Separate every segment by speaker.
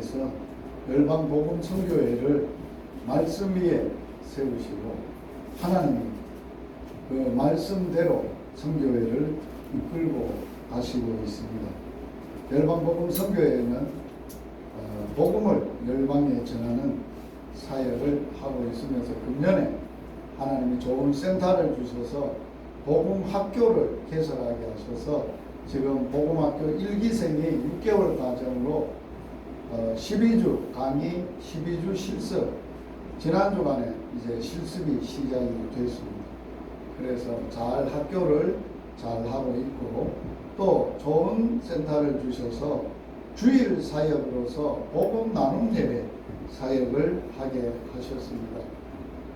Speaker 1: 하나님께서 열방복음 선교회를 말씀 위에 세우시고 하나님이 그 말씀대로 선교회를 이끌고 가시고 있습니다. 열방복음 선교회는 복음을 열방에 전하는 사역을 하고 있으면서 금년에 하나님이 좋은 센터를 주셔서 복음 학교를 개설하게 하셔서 지금 복음학교 1기생이 6개월 과정으로 12주 강의, 12주 실습, 지난주간에 이제 실습이 시작이 됐습니다. 그래서 잘 학교를 잘 하고 있고 또 좋은 센터를 주셔서 주일 사역으로서 복음 나눔 예배 사역을 하게 하셨습니다.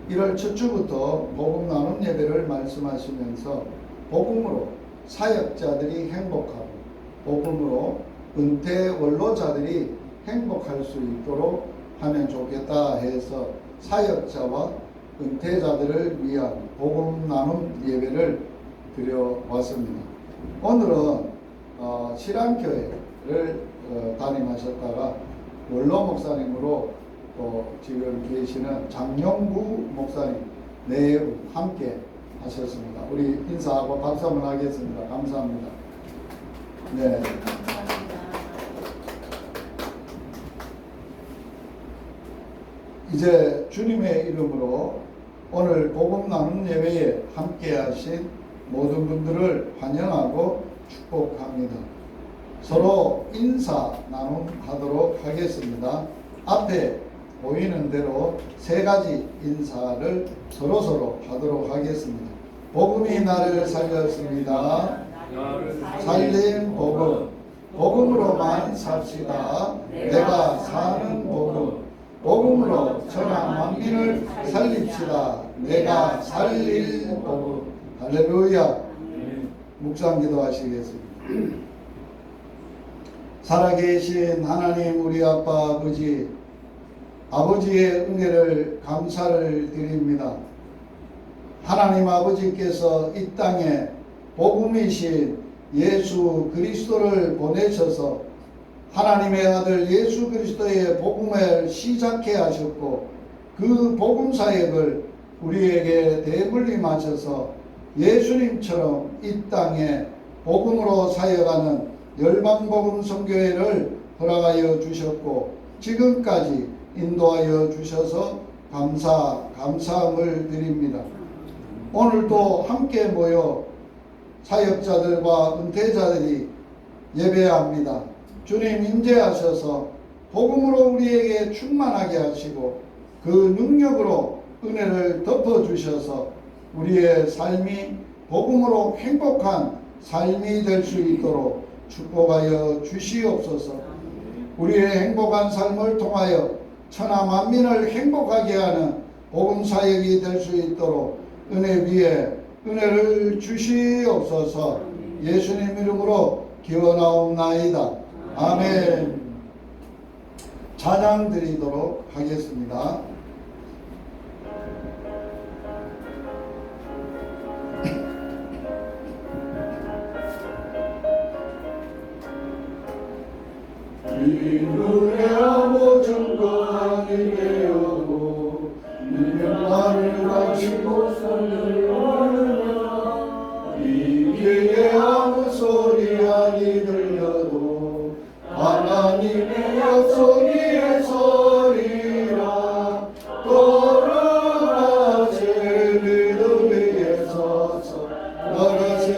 Speaker 1: 1월 첫 주부터 복음 나눔 예배를 말씀하시면서 복음으로 사역자들이 행복하고 복음으로 은퇴 원로자들이 행복할 수 있도록 하면 좋겠다 해서 사역자와 은퇴자들을 위한 복음 나눔 예배를 드려왔습니다. 오늘은 신앙교회를 담임하셨다가 원로 목사님으로 또 지금 계시는 장영구 목사님 네 분 함께 하셨습니다. 우리 인사하고 박수 한번 하겠습니다. 감사합니다. 네.
Speaker 2: 감사합니다.
Speaker 1: 이제 주님의 이름으로 오늘 복음 나눔 예배에 함께 하신 모든 분들을 환영하고 축복합니다. 서로 인사 나눔하도록 하겠습니다. 앞에 보이는 대로 세 가지 인사를 서로 하도록 하겠습니다. 복음이 나를 살렸습니다. 살린 복음. 복음으로만 삽시다. 내가 사는 복음. 복음으로 천하 만민을 살립시다. 내가 살릴 복음. 할렐루야. 묵상 기도하시겠습니다. 살아계신 하나님 우리 아빠 아버지, 아버지의 은혜를 감사를 드립니다. 하나님 아버지께서 이 땅에 복음이신 예수 그리스도를 보내셔서 하나님의 아들 예수 그리스도의 복음을 시작해 하셨고 그 복음 사역을 우리에게 대물림하셔서 예수님처럼 이 땅에 복음으로 사역하는 열방복음 선교회를 허락하여 주셨고 지금까지 인도하여 주셔서 감사함을 드립니다. 오늘도 함께 모여 사역자들과 은퇴자들이 예배합니다. 주님 임재하셔서 복음으로 우리에게 충만하게 하시고 그 능력으로 은혜를 덮어주셔서 우리의 삶이 복음으로 행복한 삶이 될 수 있도록 축복하여 주시옵소서. 우리의 행복한 삶을 통하여 천하 만민을 행복하게 하는 복음 사역이 될 수 있도록 은혜 위에 은혜를 주시옵소서. 예수님 이름으로 기원하옵나이다. 아멘. 찬양 드리도록 하겠습니다.
Speaker 3: 눈에 아무 증거하니 되었고 눈을 가지고 손을 모르며 이 귀에 아무 소리 아니 들려도 하나님의 약속의 소리라 걸어가세 믿음 위에 서서 나가세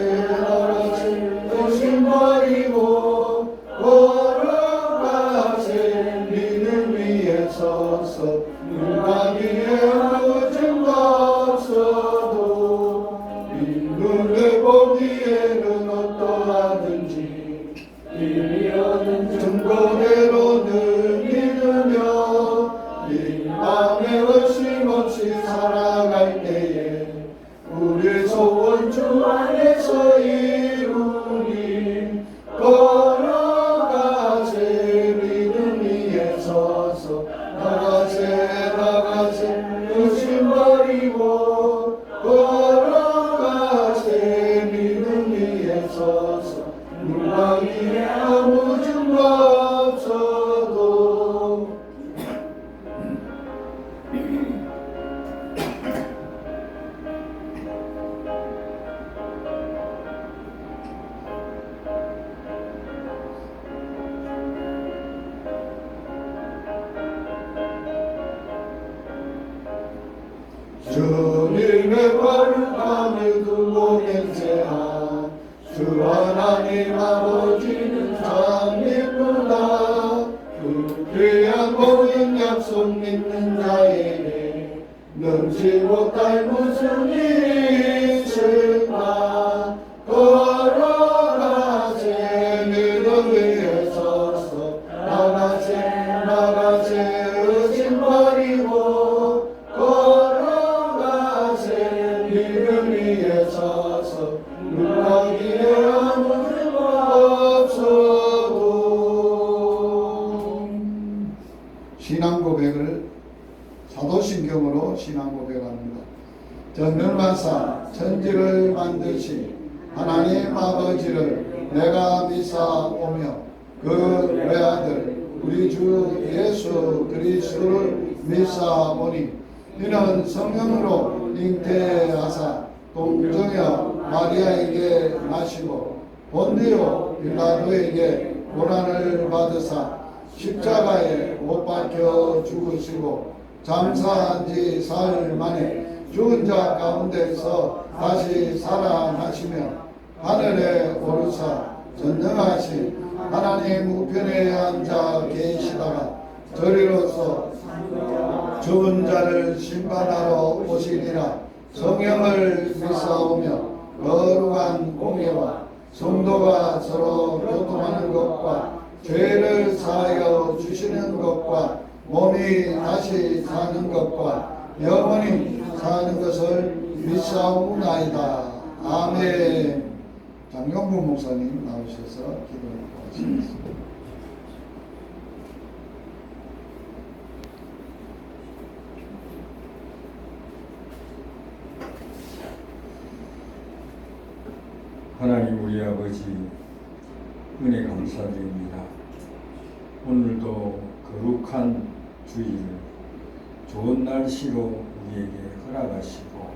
Speaker 3: 의심 버리고 걸어가세 믿음 위에 서서 누가 위에 아무 증거 없어도 눈을 보기에는 어떠하든지 이미 얻은 증거대로는 믿으며 이 밤에 의심 없이 살아갈 때에 우리 소원 주 안에서 이루니 걸어가세 믿음 위에 서서 나가세 의심 버리고 걸어가세 믿음 위에 서서 누가 위에 아무 증거 없어도 주님의 거룩함을 두고 맹세하 주 하나님 아버지는 참 이쁘다. 그 귀한 모든 약속 믿는 자에게 능지 못할 무슨 일이 있을까. 걸어가세 믿음 위에 서서 나가세 의심 버리고 걸어가세 믿음 위에 서서 눈가기에 아무 죄가 없어도.
Speaker 1: 신앙 고백을 사도신경으로 신앙 고백합니다. 전능하사 천지를 만드신 하나님 아버지를 내가 믿사오며 그 외아들 우리 주 예수 그리스도를 믿사오니 이는 성령으로 잉태하사 동정여 마리아에게 나시고 본디오 빌라도에게 고난을 받으사 십자가에 못 박혀 죽으시고 장사한 지 사흘 만에 죽은 자 가운데서 다시 살아나시며 하늘에 오르사 전능하신 하나님 우편에 앉아 계시다가 저리로서 죽은 자를 심판하러 오시리라. 성령을 믿사오며 거룩한 공예와 성도가 서로 교통하는 것과 죄를 사하여 주시는 것과 몸이 다시 사는 것과 영원히 사는 것을 믿사오나이다. 아멘. 장영구 목사님 나오셔서 기도하시겠습니다.
Speaker 2: 하나님 우리 아버지 은혜 감사드립니다. 오늘도 거룩한 주일 좋은 날씨로 우리에게 허락하시고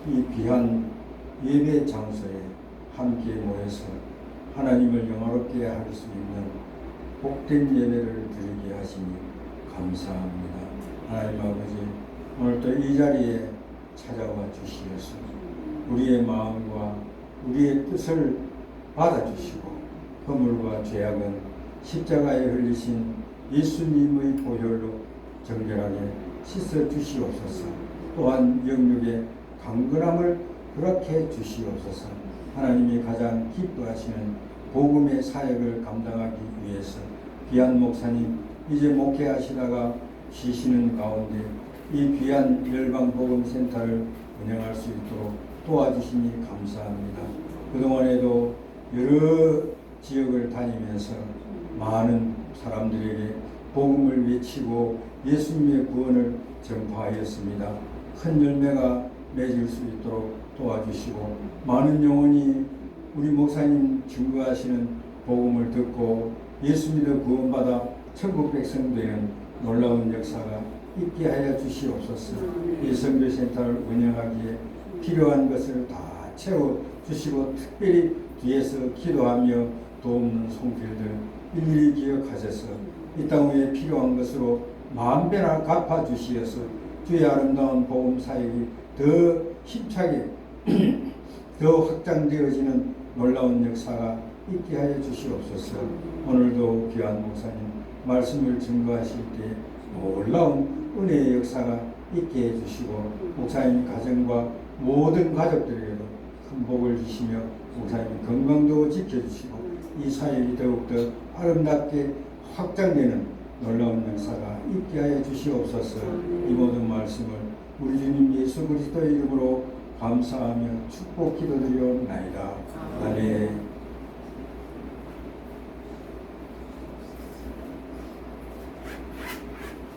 Speaker 2: 이 귀한 예배 장소에 함께 모여서 하나님을 영화롭게 할 수 있는 복된 예배를 드리게 하시니 감사합니다. 하나님 아버지 오늘도 이 자리에 찾아와 주시어서 우리의 마음과 우리의 뜻을 받아주시고 허물과 죄악은 십자가에 흘리신 예수님의 보혈로 정결하게 씻어주시옵소서. 또한 영육의 강건함을 허락해 주시옵소서. 하나님이 가장 기뻐하시는 복음의 사역을 감당하기 위해서 귀한 목사님 이제 목회하시다가 쉬시는 가운데 이 귀한 열방복음센터를 운영할 수 있도록 도와주시니 감사합니다. 그동안에도 여러 지역을 다니면서 많은 사람들에게 복음을 외치고 예수님의 구원을 전파하였습니다. 큰 열매가 맺을 수 있도록 도와주시고 많은 영혼이 우리 목사님 증거하시는 복음을 듣고 예수 믿어 구원받아 천국 백성 되는 놀라운 역사가 있게 하여 주시옵소서. 이 선교센터를 운영하기에 필요한 것을 다 채워주시고 특별히 뒤에서 기도하며 도움는 손길들 일일이 기억하셔서 이 땅 위에 필요한 것으로 만배나 갚아주시어서 주의 아름다운 복음 사역이 더 힘차게 더 확장되어지는 놀라운 역사가 있게 하여 주시옵소서. 오늘도 귀한 목사님 말씀을 증거하실 때 놀라운 은혜의 역사가 있게 해주시고 목사님 가정과 모든 가족들에게도 큰 복을 주시며 목사님 건강도 지켜주시고 이 사역이 더욱더 아름답게 확장되는 놀라운 역사가 있게 하여 주시옵소서. 이 모든 말씀을 우리 주님 예수 그리스도의 이름으로 감사하며 축복 기도드리옵나이다. 아멘.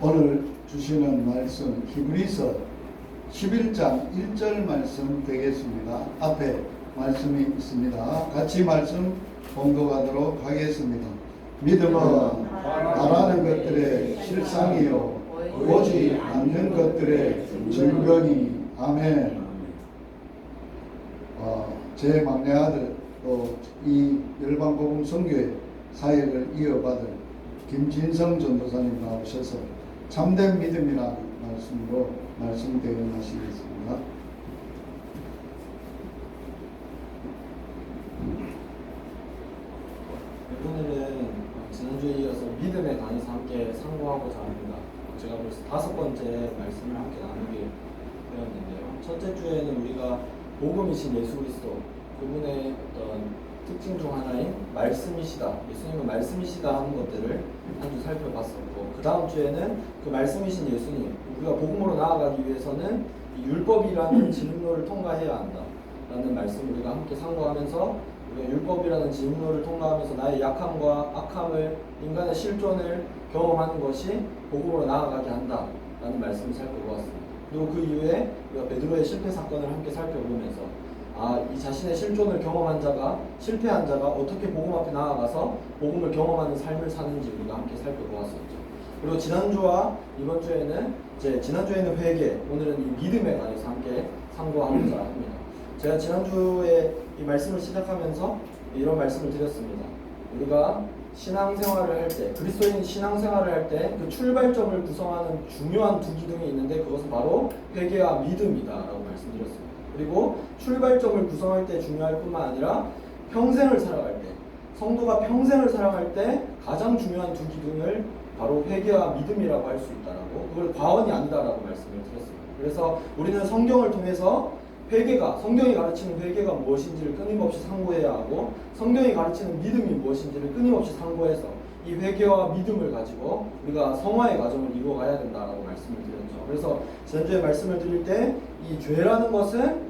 Speaker 1: 오늘 주시는 말씀 히브리서 11장 1절 말씀 되겠습니다. 앞에 말씀이 있습니다. 같이 말씀 봉독하도록 하겠습니다. 믿음은 바라는 것들의 실상이요 오지 않는 것들의 증거니. 아멘. 제 막내 아들 또 이 열방복음 선교회 사역을 이어받을 김진성 전도사님 나오셔서 참된 믿음이라는 말씀으로 말씀 대응하시겠습니다.
Speaker 4: 함께 상고하고자 합니다. 제가 벌써 5번째 말씀을 함께 나누게 되었는데요. 첫째 주에는 우리가 복음이신 예수 그리스도 그분의 어떤 특징 중 하나인 말씀이시다, 예수님은 말씀이시다 하는 것들을 한 주 살펴봤었고, 그 다음 주에는 그 말씀이신 예수님, 우리가 복음으로 나아가기 위해서는 이 율법이라는 진입로를 통과해야 한다 라는 말씀을 우리가 함께 상고하면서, 우리가 율법이라는 진입로를 통과하면서 나의 약함과 악함을, 인간의 실존을 경험하는 것이 복음으로 나아가게 한다 라는 말씀을 살펴보았습니다. 그리고 그 이후에 우리가 베드로의 실패 사건을 함께 살펴보면서 이 자신의 실존을 경험한 자가, 실패한 자가 어떻게 복음 앞에 나아가서 복음을 경험하는 삶을 사는지 우리가 함께 살펴보았었죠. 그리고 지난주와 이번 주에는 지난주에는 회개, 오늘은 이 믿음에 관해서 함께 상고하고자 합니다. 제가 지난주에 이 말씀을 시작하면서 이런 말씀을 드렸습니다. 우리가 신앙생활을 할 때, 그리스도인 신앙생활을 할 때 그 출발점을 구성하는 중요한 두 기둥이 있는데 그것은 바로 회개와 믿음이다 라고 말씀드렸습니다. 그리고 출발점을 구성할 때 중요할 뿐만 아니라 평생을 살아갈 때, 성도가 평생을 살아갈 때 가장 중요한 두 기둥을 바로 회개와 믿음이라고 할 수 있다라고, 그걸 과언이 아니다라고 말씀을 드렸습니다. 그래서 우리는 성경을 통해서 성경이 가르치는 회개가 무엇인지를 끊임없이 상고해야 하고, 성경이 가르치는 믿음이 무엇인지를 끊임없이 상고해서 이 회개와 믿음을 가지고 우리가 성화의 과정을 이루어가야 된다라고 말씀을 드렸죠. 그래서 지난주에 말씀을 드릴 때 이 죄라는 것은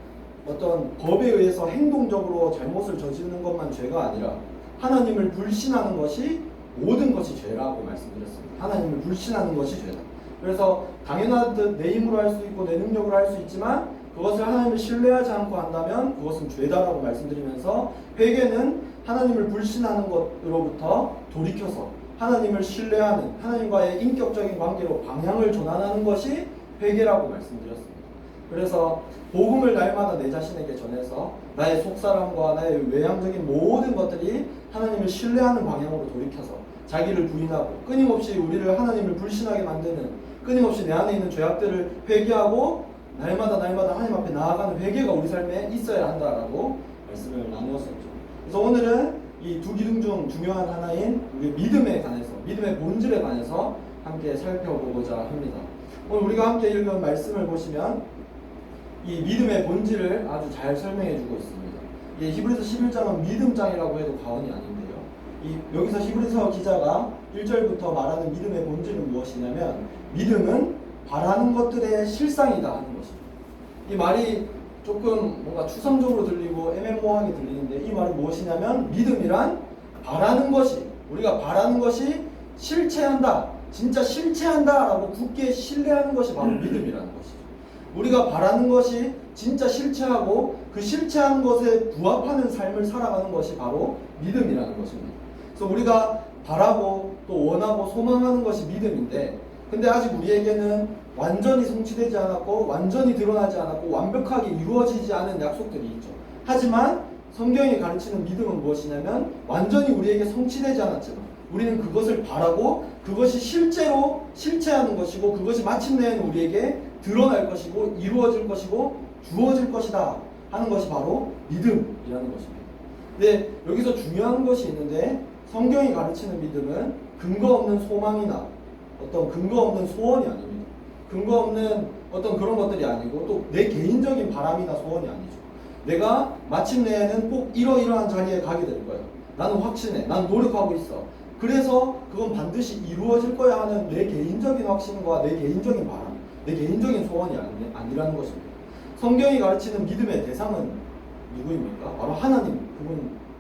Speaker 4: 어떤 법에 의해서 행동적으로 잘못을 저지르는 것만 죄가 아니라 하나님을 불신하는 것이 모든 것이 죄라고 말씀드렸습니다. 하나님을 불신하는 것이 죄다. 그래서 당연하듯 내 힘으로 할 수 있고 내 능력으로 할 수 있지만 그것을 하나님을 신뢰하지 않고 한다면 그것은 죄다라고 말씀드리면서, 회개는 하나님을 불신하는 것으로부터 돌이켜서 하나님을 신뢰하는, 하나님과의 인격적인 관계로 방향을 전환하는 것이 회개라고 말씀드렸습니다. 그래서 복음을 날마다 내 자신에게 전해서 나의 속사람과 나의 외향적인 모든 것들이 하나님을 신뢰하는 방향으로 돌이켜서 자기를 부인하고 끊임없이 우리를 하나님을 불신하게 만드는, 끊임없이 내 안에 있는 죄악들을 회개하고 날마다 하나님 앞에 나아가는 회개가 우리 삶에 있어야 한다라고 말씀을 나누었었죠. 그래서 오늘은 이 두 기둥 중 중요한 하나인 우리 믿음에 관해서, 믿음의 본질에 관해서 함께 살펴보고자 합니다. 오늘 우리가 함께 읽은 말씀을 보시면 이 믿음의 본질을 아주 잘 설명해 주고 있습니다. 이 히브리서 11장은 믿음장이라고 해도 과언이 아닌데요. 여기서 히브리서 기자가 1절부터 말하는 믿음의 본질은 무엇이냐면, 믿음은 바라는 것들의 실상이다 하는 것입니다. 이 말이 조금 뭔가 추상적으로 들리고 애매모호하게 들리는데, 이 말이 무엇이냐면, 믿음이란 바라는 것이, 우리가 바라는 것이 실체한다, 진짜 실체한다 라고 굳게 신뢰하는 것이 바로 믿음이라는 것이죠. 우리가 바라는 것이 진짜 실체하고 그 실체하는 것에 부합하는 삶을 살아가는 것이 바로 믿음이라는 것입니다. 그래서 우리가 바라고 또 원하고 소망하는 것이 믿음인데, 근데 아직 우리에게는 완전히 성취되지 않았고 완전히 드러나지 않았고 완벽하게 이루어지지 않은 약속들이 있죠. 하지만 성경이 가르치는 믿음은 무엇이냐면, 완전히 우리에게 성취되지 않았지만 우리는 그것을 바라고 그것이 실제로 실체하는 것이고 그것이 마침내는 우리에게 드러날 것이고 이루어질 것이고 주어질 것이다 하는 것이 바로 믿음이라는 것입니다. 근데 여기서 중요한 것이 있는데, 성경이 가르치는 믿음은 근거 없는 소망이나 어떤 근거 없는 소원이 아닙니다. 근거 없는 어떤 그런 것들이 아니고 또 내 개인적인 바람이나 소원이 아니죠. 내가 마침내에는 꼭 이러이러한 자리에 가게 될 거야. 나는 확신해. 나는 노력하고 있어. 그래서 그건 반드시 이루어질 거야 하는 내 개인적인 확신과 내 개인적인 바람, 내 개인적인 소원이 아니라는 것입니다. 성경이 가르치는 믿음의 대상은 누구입니까? 바로 하나님,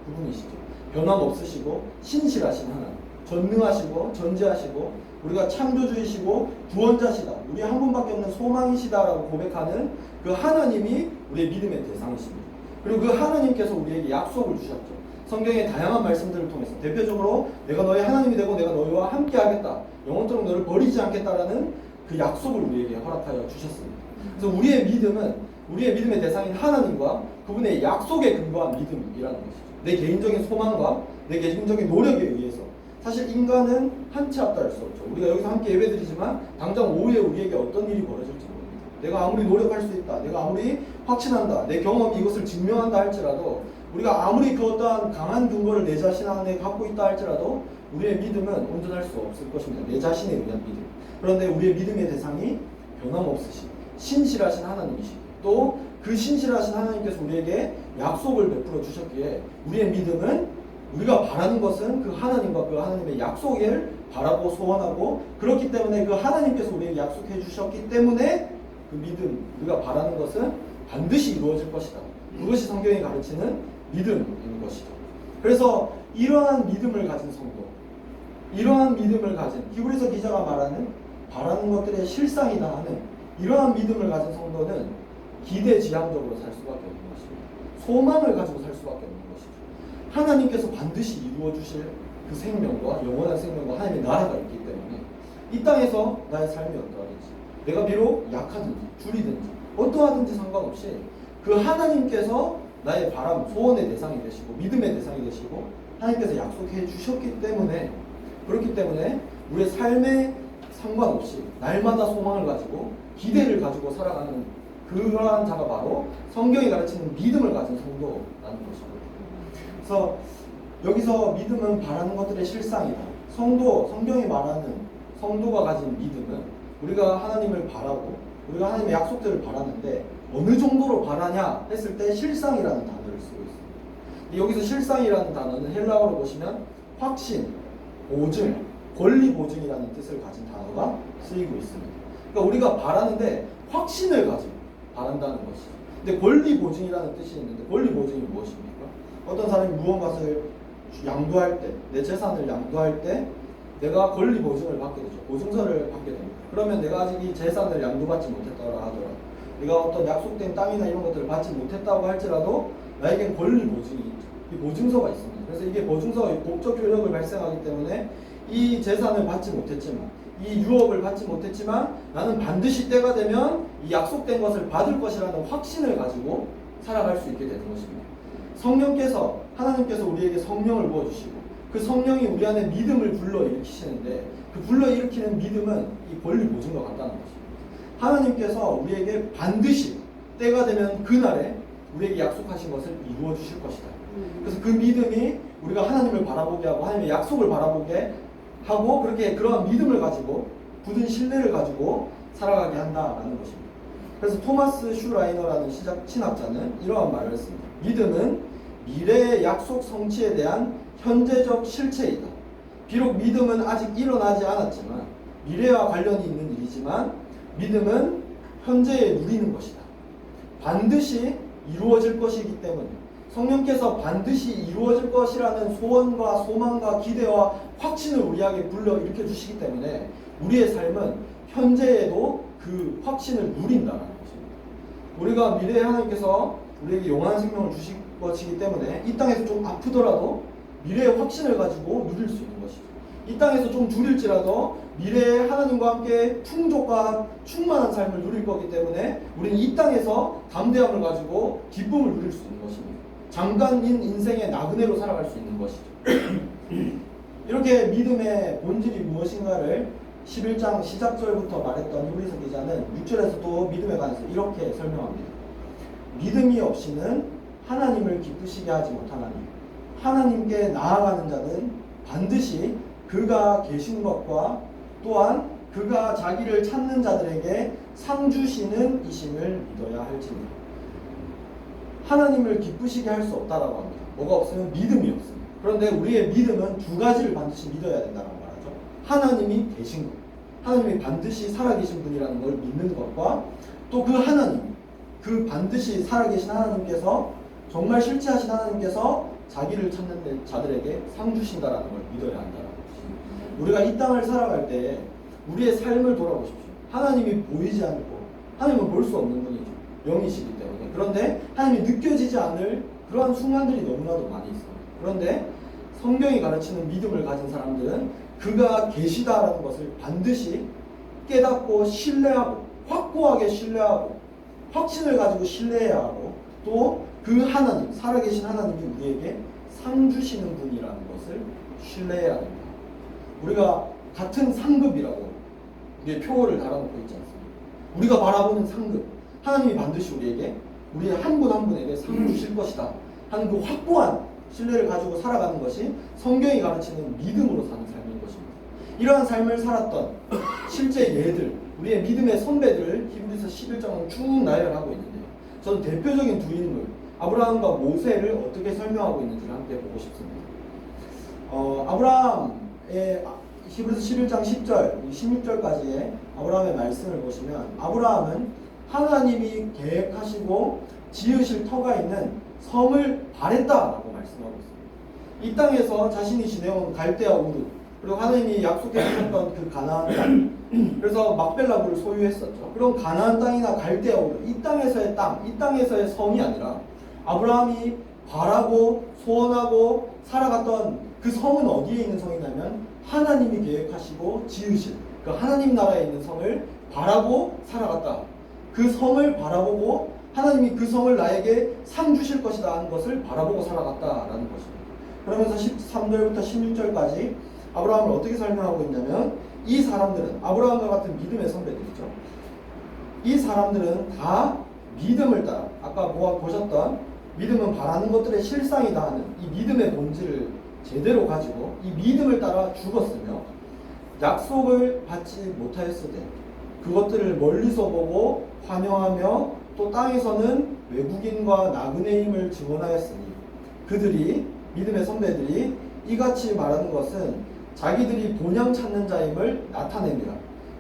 Speaker 4: 그분이시죠. 변함없으시고 신실하신 하나님, 전능하시고 전지하시고 우리가 창조주이시고 구원자시다, 우리 한 분밖에 없는 소망이시다라고 고백하는 그 하나님이 우리의 믿음의 대상이십니다. 그리고 그 하나님께서 우리에게 약속을 주셨죠. 성경의 다양한 말씀들을 통해서 대표적으로 내가 너의 하나님이 되고 내가 너희와 함께 하겠다, 영원토록 너를 버리지 않겠다라는 그 약속을 우리에게 허락하여 주셨습니다. 그래서 우리의 믿음의 대상인 하나님과 그분의 약속에 근거한 믿음이라는 것이죠. 내 개인적인 소망과 내 개인적인 노력에 의해서, 사실 인간은 한 치 앞도 할 수 없죠. 우리가 여기서 함께 예배드리지만 당장 오후에 우리에게 어떤 일이 벌어질지 모릅니다. 내가 아무리 노력할 수 있다, 내가 아무리 확신한다, 내 경험이 이것을 증명한다 할지라도 우리가 아무리 그 어떠한 강한 근거를 내 자신 안에 갖고 있다 할지라도 우리의 믿음은 온전할 수 없을 것입니다. 내 자신에 의한 믿음. 그런데 우리의 믿음의 대상이 변함없으신 신실하신 하나님이시고 또 그 신실하신 하나님께서 우리에게 약속을 베풀어 주셨기에 우리의 믿음은 우리가 바라는 것은 그 하나님과 그 하나님의 약속을 바라고 소원하고 그렇기 때문에 그 하나님께서 우리에게 약속해 주셨기 때문에 그 믿음, 우리가 바라는 것은 반드시 이루어질 것이다. 그것이 성경이 가르치는 믿음인 것이죠. 그래서 이러한 믿음을 가진 성도, 이러한 믿음을 가진 히브리서 기자가 말하는 바라는 것들의 실상이다 하는 이러한 믿음을 가진 성도는 기대지향적으로 살 수밖에 없는 것입니다. 소망을 가지고 살 수밖에 없는 것이죠. 하나님께서 반드시 이루어 주실 그 생명과 영원한 생명과 하나님의 나라가 있기 때문에 이 땅에서 나의 삶이 어떠하든지 내가 비록 약하든지 줄이든지 어떠하든지 상관없이 그 하나님께서 나의 바람, 소원의 대상이 되시고 믿음의 대상이 되시고 하나님께서 약속해 주셨기 때문에 그렇기 때문에 우리의 삶에 상관없이 날마다 소망을 가지고 기대를 가지고 살아가는 그러한 자가 바로 성경이 가르치는 믿음을 가진 성도라는 것입니다. 그래서 여기서 믿음은 바라는 것들의 실상이다. 성경이 말하는 성도가 가진 믿음은 우리가 하나님을 바라고 우리가 하나님의 약속들을 바라는데 어느 정도로 바라냐 했을 때 실상이라는 단어를 쓰고 있습니다. 여기서 실상이라는 단어는 헬라어로 보시면 확신, 보증, 권리 보증이라는 뜻을 가진 단어가 쓰이고 있습니다. 그러니까 우리가 바라는데 확신을 가지고 바란다는 것이죠. 근데 권리 보증이라는 뜻이 있는데 권리 보증이 무엇입니까? 어떤 사람이 무언가를 양도할 때, 내 재산을 양도할 때 내가 권리 보증을 받게 되죠. 보증서를 받게 됩니다. 그러면 내가 아직 이 재산을 양도받지 못했다고 하더라도 내가 어떤 약속된 땅이나 이런 것들을 받지 못했다고 할지라도 나에겐 권리 보증이 있죠. 이 보증서가 있습니다. 그래서 이게 보증서의 법적 효력을 발생하기 때문에 이 재산을 받지 못했지만 이 유업을 받지 못했지만 나는 반드시 때가 되면 이 약속된 것을 받을 것이라는 확신을 가지고 살아갈 수 있게 되는 것입니다. 성령께서 하나님께서 우리에게 성령을 부어주시고 그 성령이 우리 안에 믿음을 불러일으키시는데 그 불러일으키는 믿음은 이 권리 보증과 같다는 것입니다. 하나님께서 우리에게 반드시 때가 되면 그날에 우리에게 약속하신 것을 이루어 주실 것이다. 그래서 그 믿음이 우리가 하나님을 바라보게 하고 하나님의 약속을 바라보게 하고 그렇게 그러한 믿음을 가지고 굳은 신뢰를 가지고 살아가게 한다라는 것입니다. 그래서 토마스 슈라이너라는 신학자는 이러한 말을 했습니다. 믿음은 미래의 약속 성취에 대한 현재적 실체이다. 비록 믿음은 아직 일어나지 않았지만 미래와 관련이 있는 일이지만 믿음은 현재에 누리는 것이다. 반드시 이루어질 것이기 때문에 성령께서 반드시 이루어질 것이라는 소원과 소망과 기대와 확신을 우리에게 불러일으켜 주시기 때문에 우리의 삶은 현재에도 그 확신을 누린다는 것입니다. 우리가 미래에 하나님께서 우리에게 영원한 생명을 주실 것이기 때문에 이 땅에서 좀 아프더라도 미래의 확신을 가지고 누릴 수 있는 것이죠. 이 땅에서 좀 줄일지라도 미래에 하나님과 함께 풍족과 충만한 삶을 누릴 거기 때문에 우리는 이 땅에서 담대함을 가지고 기쁨을 누릴 수 있는 것입니다. 잠깐인 인생의 나그네로 살아갈 수 있는 것이죠. 이렇게 믿음의 본질이 무엇인가를 11장 시작절부터 말했던 히브리서 기자는 6절에서 또 믿음에 관해서 이렇게 설명합니다. 믿음이 없이는 하나님을 기쁘시게 하지 못하나니 하나님께 나아가는 자는 반드시 그가 계신 것과 또한 그가 자기를 찾는 자들에게 상 주시는 이심을 믿어야 할지니라. 하나님을 기쁘시게 할 수 없다라고 합니다. 뭐가 없으면 믿음이 없습니다. 그런데 우리의 믿음은 두 가지를 반드시 믿어야 된다고 말하죠. 하나님이 계신 것, 하나님이 반드시 살아계신 분이라는 걸 믿는 것과 또 그 하나님, 그 반드시 살아계신 하나님께서 정말 실체하신 하나님께서 자기를 찾는 자들에게 상 주신다라는 걸 믿어야 한다는 것입니다. 우리가 이 땅을 살아갈 때 우리의 삶을 돌아보십시오. 하나님이 보이지 않고 하나님은 볼 수 없는 분이죠. 영이시기 때문에. 그런데 하나님이 느껴지지 않을 그러한 순간들이 너무나도 많이 있습니다. 그런데 성경이 가르치는 믿음을 가진 사람들은 그가 계시다라는 것을 반드시 깨닫고 신뢰하고 확고하게 신뢰하고 확신을 가지고 신뢰해야 하고 또 그 하나님, 살아계신 하나님이 우리에게 상 주시는 분이라는 것을 신뢰해야 됩니다. 우리가 같은 상급이라고 우리의 표어를 달아놓고 있지 않습니까? 우리가 바라보는 상급, 하나님이 반드시 우리에게 우리의 한 분 한 분에게 상 주실 것이다 하는 그 확고한 신뢰를 가지고 살아가는 것이 성경이 가르치는 믿음으로 사는 삶인 것입니다. 이러한 삶을 살았던 실제 예들, 우리의 믿음의 선배들을 히브리서 11장은 쭉 나열하고 있는데요. 저는 대표적인 두 인물, 아브라함과 모세를 어떻게 설명하고 있는지를 함께 보고 싶습니다. 아브라함의 히브리서 11장 10절, 16절까지의 아브라함의 말씀을 보시면 아브라함은 하나님이 계획하시고 지으실 터가 있는 성을 바랬다라고 말씀하고 있습니다. 이 땅에서 자신이 지내온 갈대아 우르, 그리고 하나님이 약속해 주셨던 그 가나안 땅, 그래서 막벨라굴을 소유했었죠. 그런 가나안 땅이나 갈대아 우르, 이 땅에서의 땅, 이 땅에서의 성이 아니라 아브라함이 바라고 소원하고 살아갔던 그 성은 어디에 있는 성이냐면 하나님이 계획하시고 지으신 그 하나님 나라에 있는 성을 바라고 살아갔다. 그 성을 바라보고 하나님이 그 성을 나에게 상 주실 것이다 하는 것을 바라보고 살아갔다라는 것입니다. 그러면서 13절부터 16절까지 아브라함을 어떻게 설명하고 있냐면 이 사람들은 아브라함과 같은 믿음의 선배들이죠. 이 사람들은 다 믿음을 따라 아까 보셨던 믿음은 바라는 것들의 실상이다 하는 이 믿음의 본질을 제대로 가지고 이 믿음을 따라 죽었으며 약속을 받지 못하였을 때 그것들을 멀리서 보고 환영하며 또 땅에서는 외국인과 나그네임을 증언하였으니 그들이 믿음의 선배들이 이같이 말하는 것은 자기들이 본향 찾는 자임을 나타냅니다.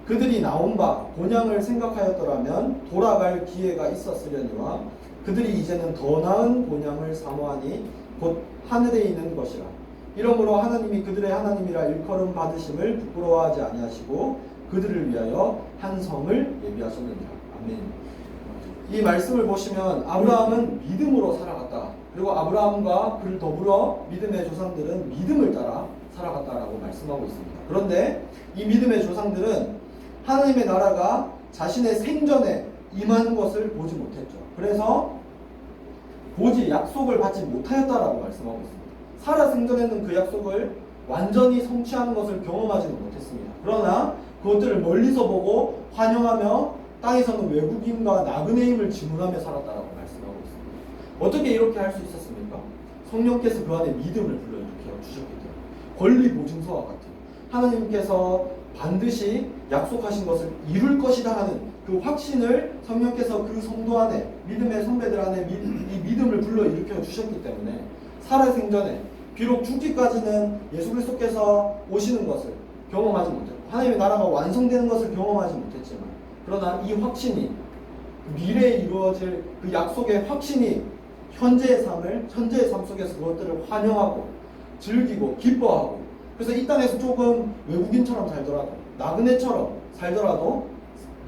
Speaker 4: 그들이 나온 바 본향을 생각하였더라면 돌아갈 기회가 있었으려니와 그들이 이제는 더 나은 본향을 사모하니 곧 하늘에 있는 것이라. 이러므로 하나님이 그들의 하나님이라 일컬음 받으심을 부끄러워하지 아니하시고 그들을 위하여 한 성을 예비하셨느니라. 아멘. 이 말씀을 보시면 아브라함은 믿음으로 살아갔다. 그리고 아브라함과 그를 더불어 믿음의 조상들은 믿음을 따라 살아갔다라고 말씀하고 있습니다. 그런데 이 믿음의 조상들은 하나님의 나라가 자신의 생전에 임하는 것을 보지 못했죠. 그래서 약속을 받지 못하였다라고 말씀하고 있습니다. 살아 생전에는 그 약속을 완전히 성취하는 것을 경험하지는 못했습니다. 그러나 그것들을 멀리서 보고 환영하며 땅에서는 외국인과 나그네임을 지문하며 살았다라고 말씀하고 있습니다. 어떻게 이렇게 할 수 있었습니까? 성령께서 그 안에 믿음을 불러일으켜 주셨기 때문에 권리 보증서와 같은 하나님께서 반드시 약속하신 것을 이룰 것이다 하는 그 확신을 성령께서 그 성도 안에 믿음의 선배들 안에 이 믿음을 불러일으켜 주셨기 때문에 살아생전에 비록 죽기까지는 예수 그리스도께서 오시는 것을 경험하지 못했고 하나님의 나라가 완성되는 것을 경험하지 못했지만 그러나 이 확신이 미래에 이루어질 그 약속의 확신이 현재의 삶 속에서 그것들을 환영하고 즐기고 기뻐하고 그래서 이 땅에서 조금 외국인처럼 살더라도 나그네처럼 살더라도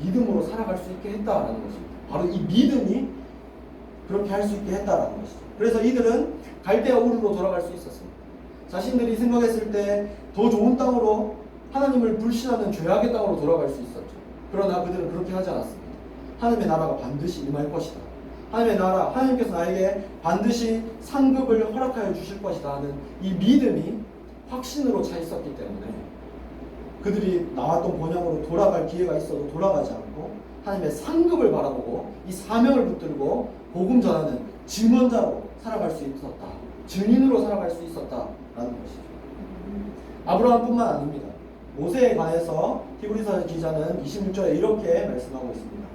Speaker 4: 믿음으로 살아갈 수 있게 했다라는 것입니다. 바로 이 믿음이 그렇게 할 수 있게 했다라는 것이죠. 그래서 이들은 갈대아 우르로 돌아갈 수 있었습니다. 자신들이 생각했을 때 더 좋은 땅으로 하나님을 불신하는 죄악의 땅으로 돌아갈 수 있었죠. 그러나 그들은 그렇게 하지 않았습니다. 하나님의 나라가 반드시 임할 것이다. 하나님의 나라, 하나님께서 나에게 반드시 상급을 허락하여 주실 것이다 하는 이 믿음이 확신으로 차 있었기 때문에 그들이 나왔던 본향으로 돌아갈 기회가 있어도 돌아가지 않고 하나님의 상급을 바라보고 이 사명을 붙들고 복음 전하는 증언자로 살아갈 수 있었다. 증인으로 살아갈 수 있었다라는 것이죠. 아브라함뿐만 아닙니다. 모세에 관해서 히브리서 기자는 26절에 이렇게 말씀하고 있습니다.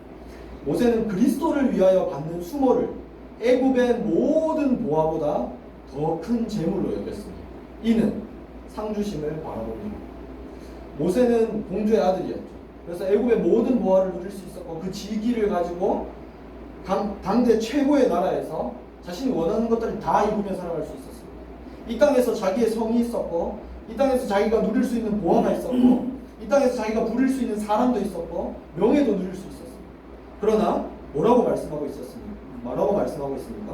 Speaker 4: 모세는 그리스도를 위하여 받는 수모를 애굽의 모든 보화보다 더 큰 재물로 여겼습니다. 이는 상주심을 바라봅니다. 모세는 공주의 아들이었죠. 그래서 애굽의 모든 보화를 누릴 수 있었고 그 지기를 가지고 당대 최고의 나라에서 자신이 원하는 것들을 다 이루며 살아갈 수 있었습니다. 이 땅에서 자기의 성이 있었고 이 땅에서 자기가 누릴 수 있는 보화가 있었고 이 땅에서 자기가 부릴 수 있는 사람도 있었고 명예도 누릴 수 있었습니다. 그러나 뭐라고 말씀하고 있습니까?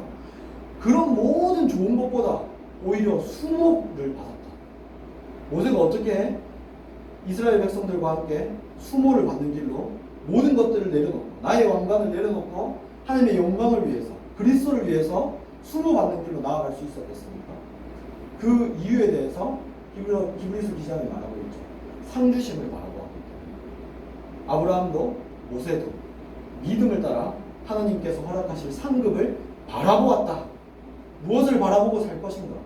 Speaker 4: 그런 모든 좋은 것보다 오히려 수모를 받았다. 모세가 어떻게 이스라엘 백성들과 함께 수모를 받는 길로 모든 것들을 내려놓고 나의 왕관을 내려놓고 하나님의 영광을 위해서 그리스도를 위해서 수모받는 길로 나아갈 수 있었겠습니까? 그 이유에 대해서 히브리서 기자는 말하고 있죠. 상주심을 바라보았기 때문에 아브라함도 모세도 믿음을 따라 하나님께서 허락하실 상급을 바라보았다. 무엇을 바라보고 살 것인가?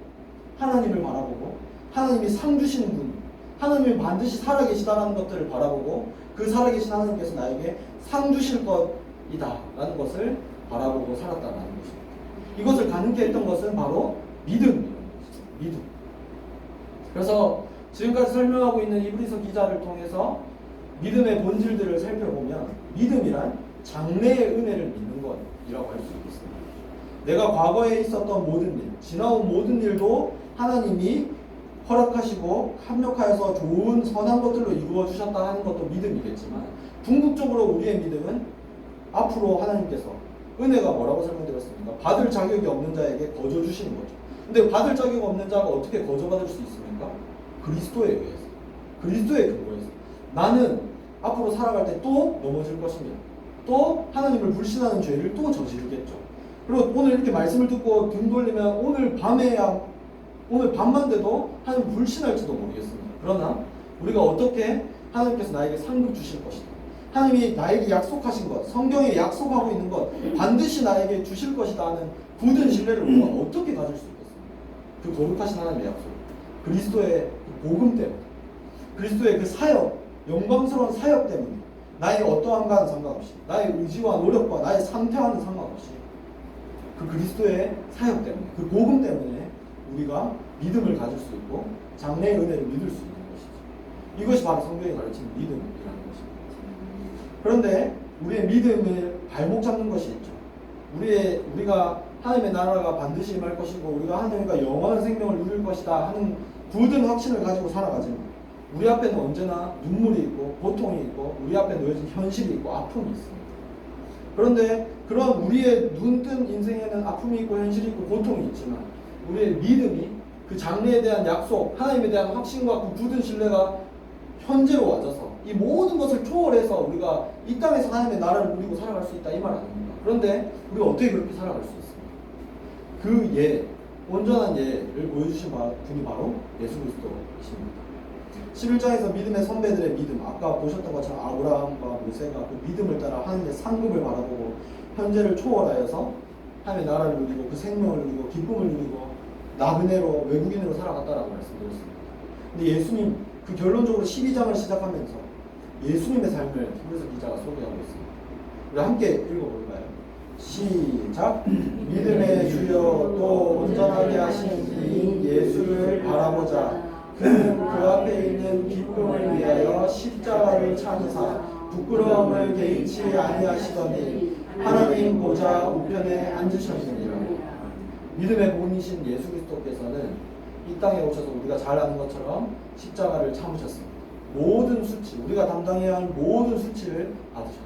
Speaker 4: 하나님을 바라보고 하나님이 상 주시는 분, 하나님이 반드시 살아계시다라는 것들을 바라보고 그 살아계신 하나님께서 나에게 상 주실 것이다 라는 것을 바라보고 살았다라는 것입니다. 이것을 가능케 했던 것은 바로 믿음이라는 것이죠. 믿음. 그래서 지금까지 설명하고 있는 이브리서 기자를 통해서 믿음의 본질들을 살펴보면 믿음이란 장래의 은혜를 믿는 것이라고 할 수 있습니다. 내가 과거에 있었던 모든 일, 지나온 모든 일도 하나님이 허락하시고 합력하여서 좋은 선한 것들로 이루어 주셨다 하는 것도 믿음이겠지만 궁극적으로 우리의 믿음은 앞으로 하나님께서 은혜가 뭐라고 설명드렸습니까? 받을 자격이 없는 자에게 거저 주시는 거죠. 근데 받을 자격이 없는 자가 어떻게 거저받을 수 있습니까? 그리스도에 의해서, 그리스도의 근거에서. 나는 앞으로 살아갈 때 또 넘어질 것이며 또 하나님을 불신하는 죄를 또 저지르겠죠. 그리고 오늘 이렇게 말씀을 듣고 등 돌리면 오늘 밤만 돼도 하나님 불신할지도 모르겠습니다. 그러나 우리가 어떻게 하나님께서 나에게 상급 주실 것이다, 하나님이 나에게 약속하신 것, 성경에 약속하고 있는 것 반드시 나에게 주실 것이다 하는 굳은 신뢰를 우리가 어떻게 가질 수 있겠습니까? 그 거룩하신 하나님의 약속, 그리스도의 그 복음 때문에, 그리스도의 그 사역, 영광스러운 사역 때문에, 나의 어떠한가는 상관없이, 나의 의지와 노력과 나의 상태와는 상관없이 그 그리스도의 사역 때문에, 그 복음 때문에 우리가 믿음을 가질 수 있고 장래의 은혜를 믿을 수 있는 것이죠. 이것이 바로 성경이 가르치는 믿음이라는 것입니다. 그런데 우리의 믿음을 발목 잡는 것이 있죠. 우리가 하나님의 나라가 반드시 임할 것이고 우리가 하나님과 영원한 생명을 누릴 것이다 하는 굳은 확신을 가지고 살아가지만 우리 앞에는 언제나 눈물이 있고 고통이 있고 우리 앞에 놓여진 현실이 있고 아픔이 있습니다. 그런데 그런 우리의 눈뜬 인생에는 아픔이 있고 현실이 있고 고통이 있지만 우리의 믿음이 그 장래에 대한 약속, 하나님에 대한 확신과 그 굳은 신뢰가 현재로 와져서 이 모든 것을 초월해서 우리가 이 땅에서 하나님의 나라를 누리고 살아갈 수 있다 이 말 아닙니까? 그런데 우리가 어떻게 그렇게 살아갈 수 있습니까? 그 예, 온전한 예를 보여주신 분이 바로 예수 그리스도이십니다. 11장에서 믿음의 선배들의 믿음, 아까 보셨던 것처럼 아브라함과 모세가 그 믿음을 따라 하나님의 상급을 바라보고 현재를 초월하여서 하나님의 나라를 누리고 그 생명을 누리고 기쁨을 누리고 나그네로 외국인으로 살아갔다라고 말씀드렸습니다. 근데 예수님 그 결론적으로 12장을 시작하면서 예수님의 삶을 히브리서 기자가 소개하고 있습니다. 우리 함께 읽어볼까요? 시작. 믿음의 주여 또 온전하게 하신 이인 예수를 바라보자. 그는 그 앞에 있는 기쁨을 위하여 십자가를 참으사 부끄러움을 개의치 아니하시더니 하나님 보좌 우편에 앉으셨느니라. 믿음의 본이신 예수 그리스도께서는 이 땅에 오셔서 우리가 잘 아는 것처럼 십자가를 참으셨습니다. 모든 수치, 우리가 담당해야 할 모든 수치를 받으셨죠.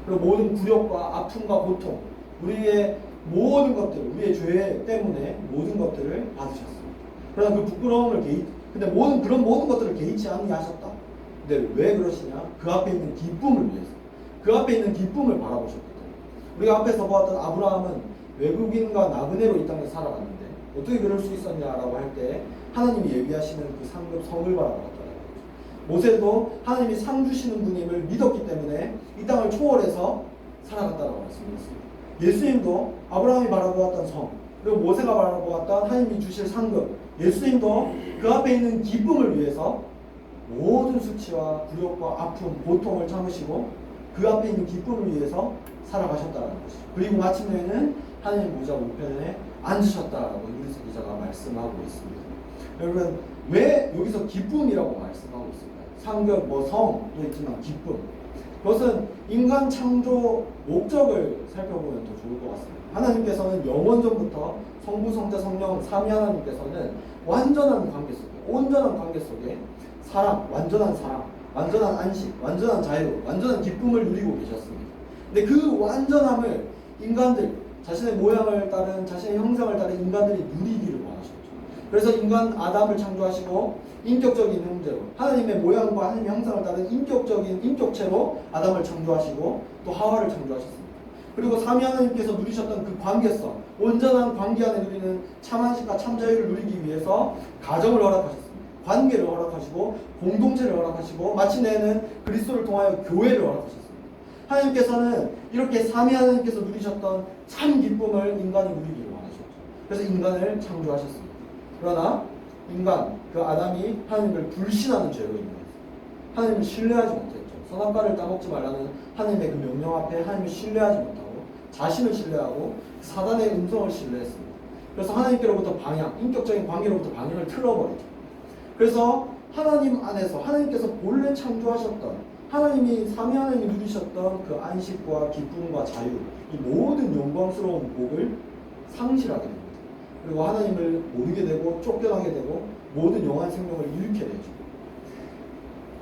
Speaker 4: 그리고 모든 굴욕과 아픔과 고통, 우리의 모든 것들, 우리의 죄 때문에 모든 것들을 받으셨습니다. 그러나 그 부끄러움을 근데 그런 모든 것들을 개의치 아니하셨다. 근데 왜 그러시냐? 그 앞에 있는 기쁨을 위해서, 그 앞에 있는 기쁨을 바라보셨기 때문에. 우리가 앞에서 보았던 아브라함은 외국인과 나그네로 이 땅에 살아갔는데 어떻게 그럴 수 있었냐라고 할 때 하나님이 예비하시는 그 상급 성을 바라보았다는 거죠. 모세도 하나님이 상 주시는 분임을 믿었기 때문에 이 땅을 초월해서 살아갔다고 말씀드렸습니다. 예수님도 아브라함이 바라보았던 성, 그리고 모세가 바라보았던 하나님이 주실 상급, 예수님도 그 앞에 있는 기쁨을 위해서 모든 수치와 굴욕과 아픔, 고통을 참으시고 그 앞에 있는 기쁨을 위해서 살아가셨다는 것이죠. 그리고 마침내는 하나님 보좌 우편에 앉으셨다라고 히브리서 기자가 말씀하고 있습니다. 여러분, 왜 여기서 기쁨이라고 말씀하고 있습니까? 상급, 성도 있지만 기쁨. 그것은 인간 창조 목적을 살펴보면 더 좋을 것 같습니다. 하나님께서는 영원전부터 성부, 성자, 성령, 삼위 하나님께서는 완전한 관계 속에, 온전한 관계 속에 사랑, 완전한 안식, 완전한 자유, 완전한 기쁨을 누리고 계셨습니다. 근데 그 완전함을 인간들, 자신의 모양을 따른, 자신의 형상을 따른 인간들이 누리기를 원하셨죠. 그래서 인간 아담을 창조하시고 인격적인 형제로, 하나님의 모양과 하나님의 형상을 따른 인격적인 인격체로 아담을 창조하시고 또 하와를 창조하셨습니다. 그리고 삼위 하나님께서 누리셨던 그 관계성, 온전한 관계 안에 누리는 참안식과 참자유를 누리기 위해서 가정을 허락하셨습니다. 관계를 허락하시고 공동체를 허락하시고 마침내는 그리스도를 통하여 교회를 허락하셨습니다. 하나님께서는 이렇게 삼위 하나님께서 누리셨던 참 기쁨을 인간이 누리기를 원하셨죠. 그래서 인간을 창조하셨습니다. 그러나 인간, 그 아담이 하나님을 불신하는 죄로 인해서 하나님을 신뢰하지 못했죠. 선악과를 따먹지 말라는 하나님의 그 명령 앞에 하나님을 신뢰하지 못하고 자신을 신뢰하고 사단의 음성을 신뢰했습니다. 그래서 하나님께로부터 방향, 인격적인 관계로부터 방향을 틀어버리죠. 그래서 하나님 안에서 하나님께서 본래 창조하셨던 하나님이 삼위 하나님이 누리셨던 그 안식과 기쁨과 자유, 이 모든 영광스러운 복을 상실하게 됩니다. 그리고 하나님을 모르게 되고 쫓겨나게 되고 모든 영원한 생명을 잃게 되죠.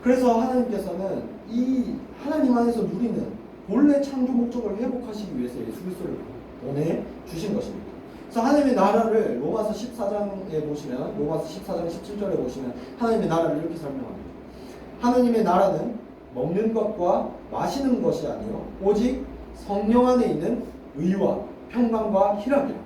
Speaker 4: 그래서 하나님께서는 이 하나님 안에서 누리는 본래 창조 목적을 회복하시기 위해서 예수 그리스도를 보내주신 것입니다. 그래서 하나님의 나라를 로마서 14장에 보시면 로마서 14장 17절에 보시면 하나님의 나라를 이렇게 설명합니다. 하나님의 나라는 먹는 것과 마시는 것이 아니요 오직 성령 안에 있는 의와 평강과 희락이라.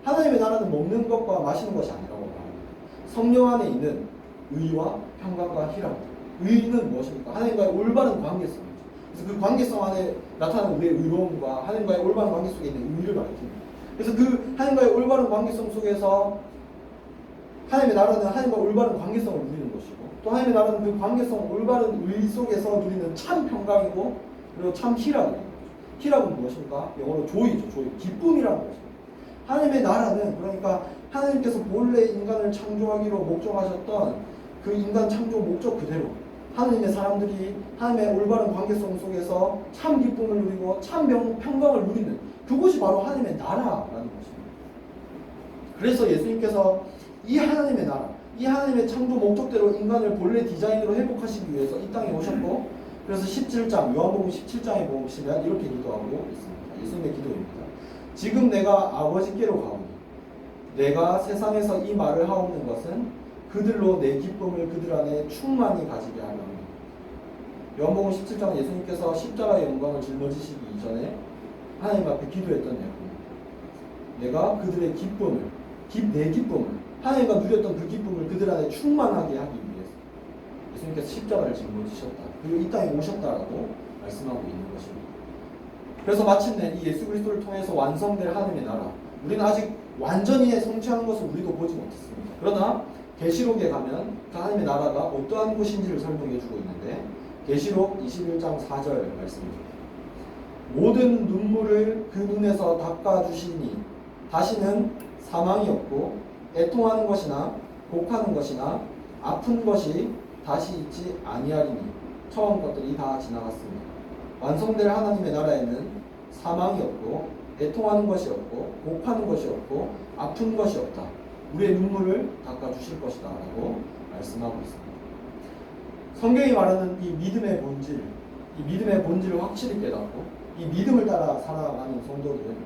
Speaker 4: 하나님의 나라는 먹는 것과 마시는 것이 아니라고 말합니다. 성령 안에 있는 의와 평강과 희락. 의는 무엇입니까? 하나님과의 올바른 관계성이죠. 그래서 그 관계성 안에 나타나는 우리의 의로움과 하나님과의 올바른 관계 속에 있는 의를 가리킵니다. 그래서 그 하나님과의 올바른 관계성 속에서 하나님의 나라는 하나님과 올바른 관계성을 누리는 것이고 또 하나님의 나라는 그 관계성 올바른 의 속에서 누리는 참 평강이고 그리고 참 희락입니다. 희락은 무엇입니까? 영어로 조이죠. 조이. 기쁨이라는 것입니다. 하나님의 나라는 그러니까 하나님께서 본래 인간을 창조하기로 목적하셨던 그 인간 창조 목적 그대로 하나님의 사람들이 하나님의 올바른 관계성 속에서 참 기쁨을 누리고 참 평강을 누리는 그것이 바로 하나님의 나라라는 것입니다. 그래서 예수님께서 이 하나님의 나라, 이 하나님의 창조 목적대로 인간을 본래 디자인으로 회복하시기 위해서 이 땅에 오셨고 그래서 17장, 요한복음 17장에 보시면 이렇게 기도하고 있습니다. 예수님의 기도입니다. 지금 내가 아버지께로 가오니 내가 세상에서 이 말을 하옵는 것은 그들로 내 기쁨을 그들 안에 충만히 가지게 하려 합니다. 요한복음 17장 예수님께서 십자가의 영광을 짊어지시기 이전에 하나님 앞에 기도했던 내용입니다. 내가 그들의 기쁨을, 내 기쁨을, 하나님과 누렸던 그 기쁨을 그들 안에 충만하게 하기 위해서 예수님께서 십자가를 짊어지셨다. 그리고 이 땅에 오셨다라고 말씀하고 있는 것입니다. 그래서 마침내 이 예수 그리스도를 통해서 완성될 하나님의 나라, 우리는 아직 완전히 성취하는 것을 우리도 보지 못했습니다. 그러나 계시록에 가면 그 하나님의 나라가 어떠한 곳인지를 설명해 주고 있는데 계시록 21장 4절 말씀입니다. 모든 눈물을 그 눈에서 닦아주시니 다시는 사망이 없고 애통하는 것이나 곡하는 것이나 아픈 것이 다시 있지 아니하리니 처음 것들이 다 지나갔습니다. 완성될 하나님의 나라에는 사망이 없고 애통하는 것이 없고 곡하는 것이 없고 아픈 것이 없다. 우리의 눈물을 닦아주실 것이다 라고 말씀하고 있습니다. 성경이 말하는 이 믿음의 본질, 이 믿음의 본질을 확실히 깨닫고 이 믿음을 따라 살아가는 성도들은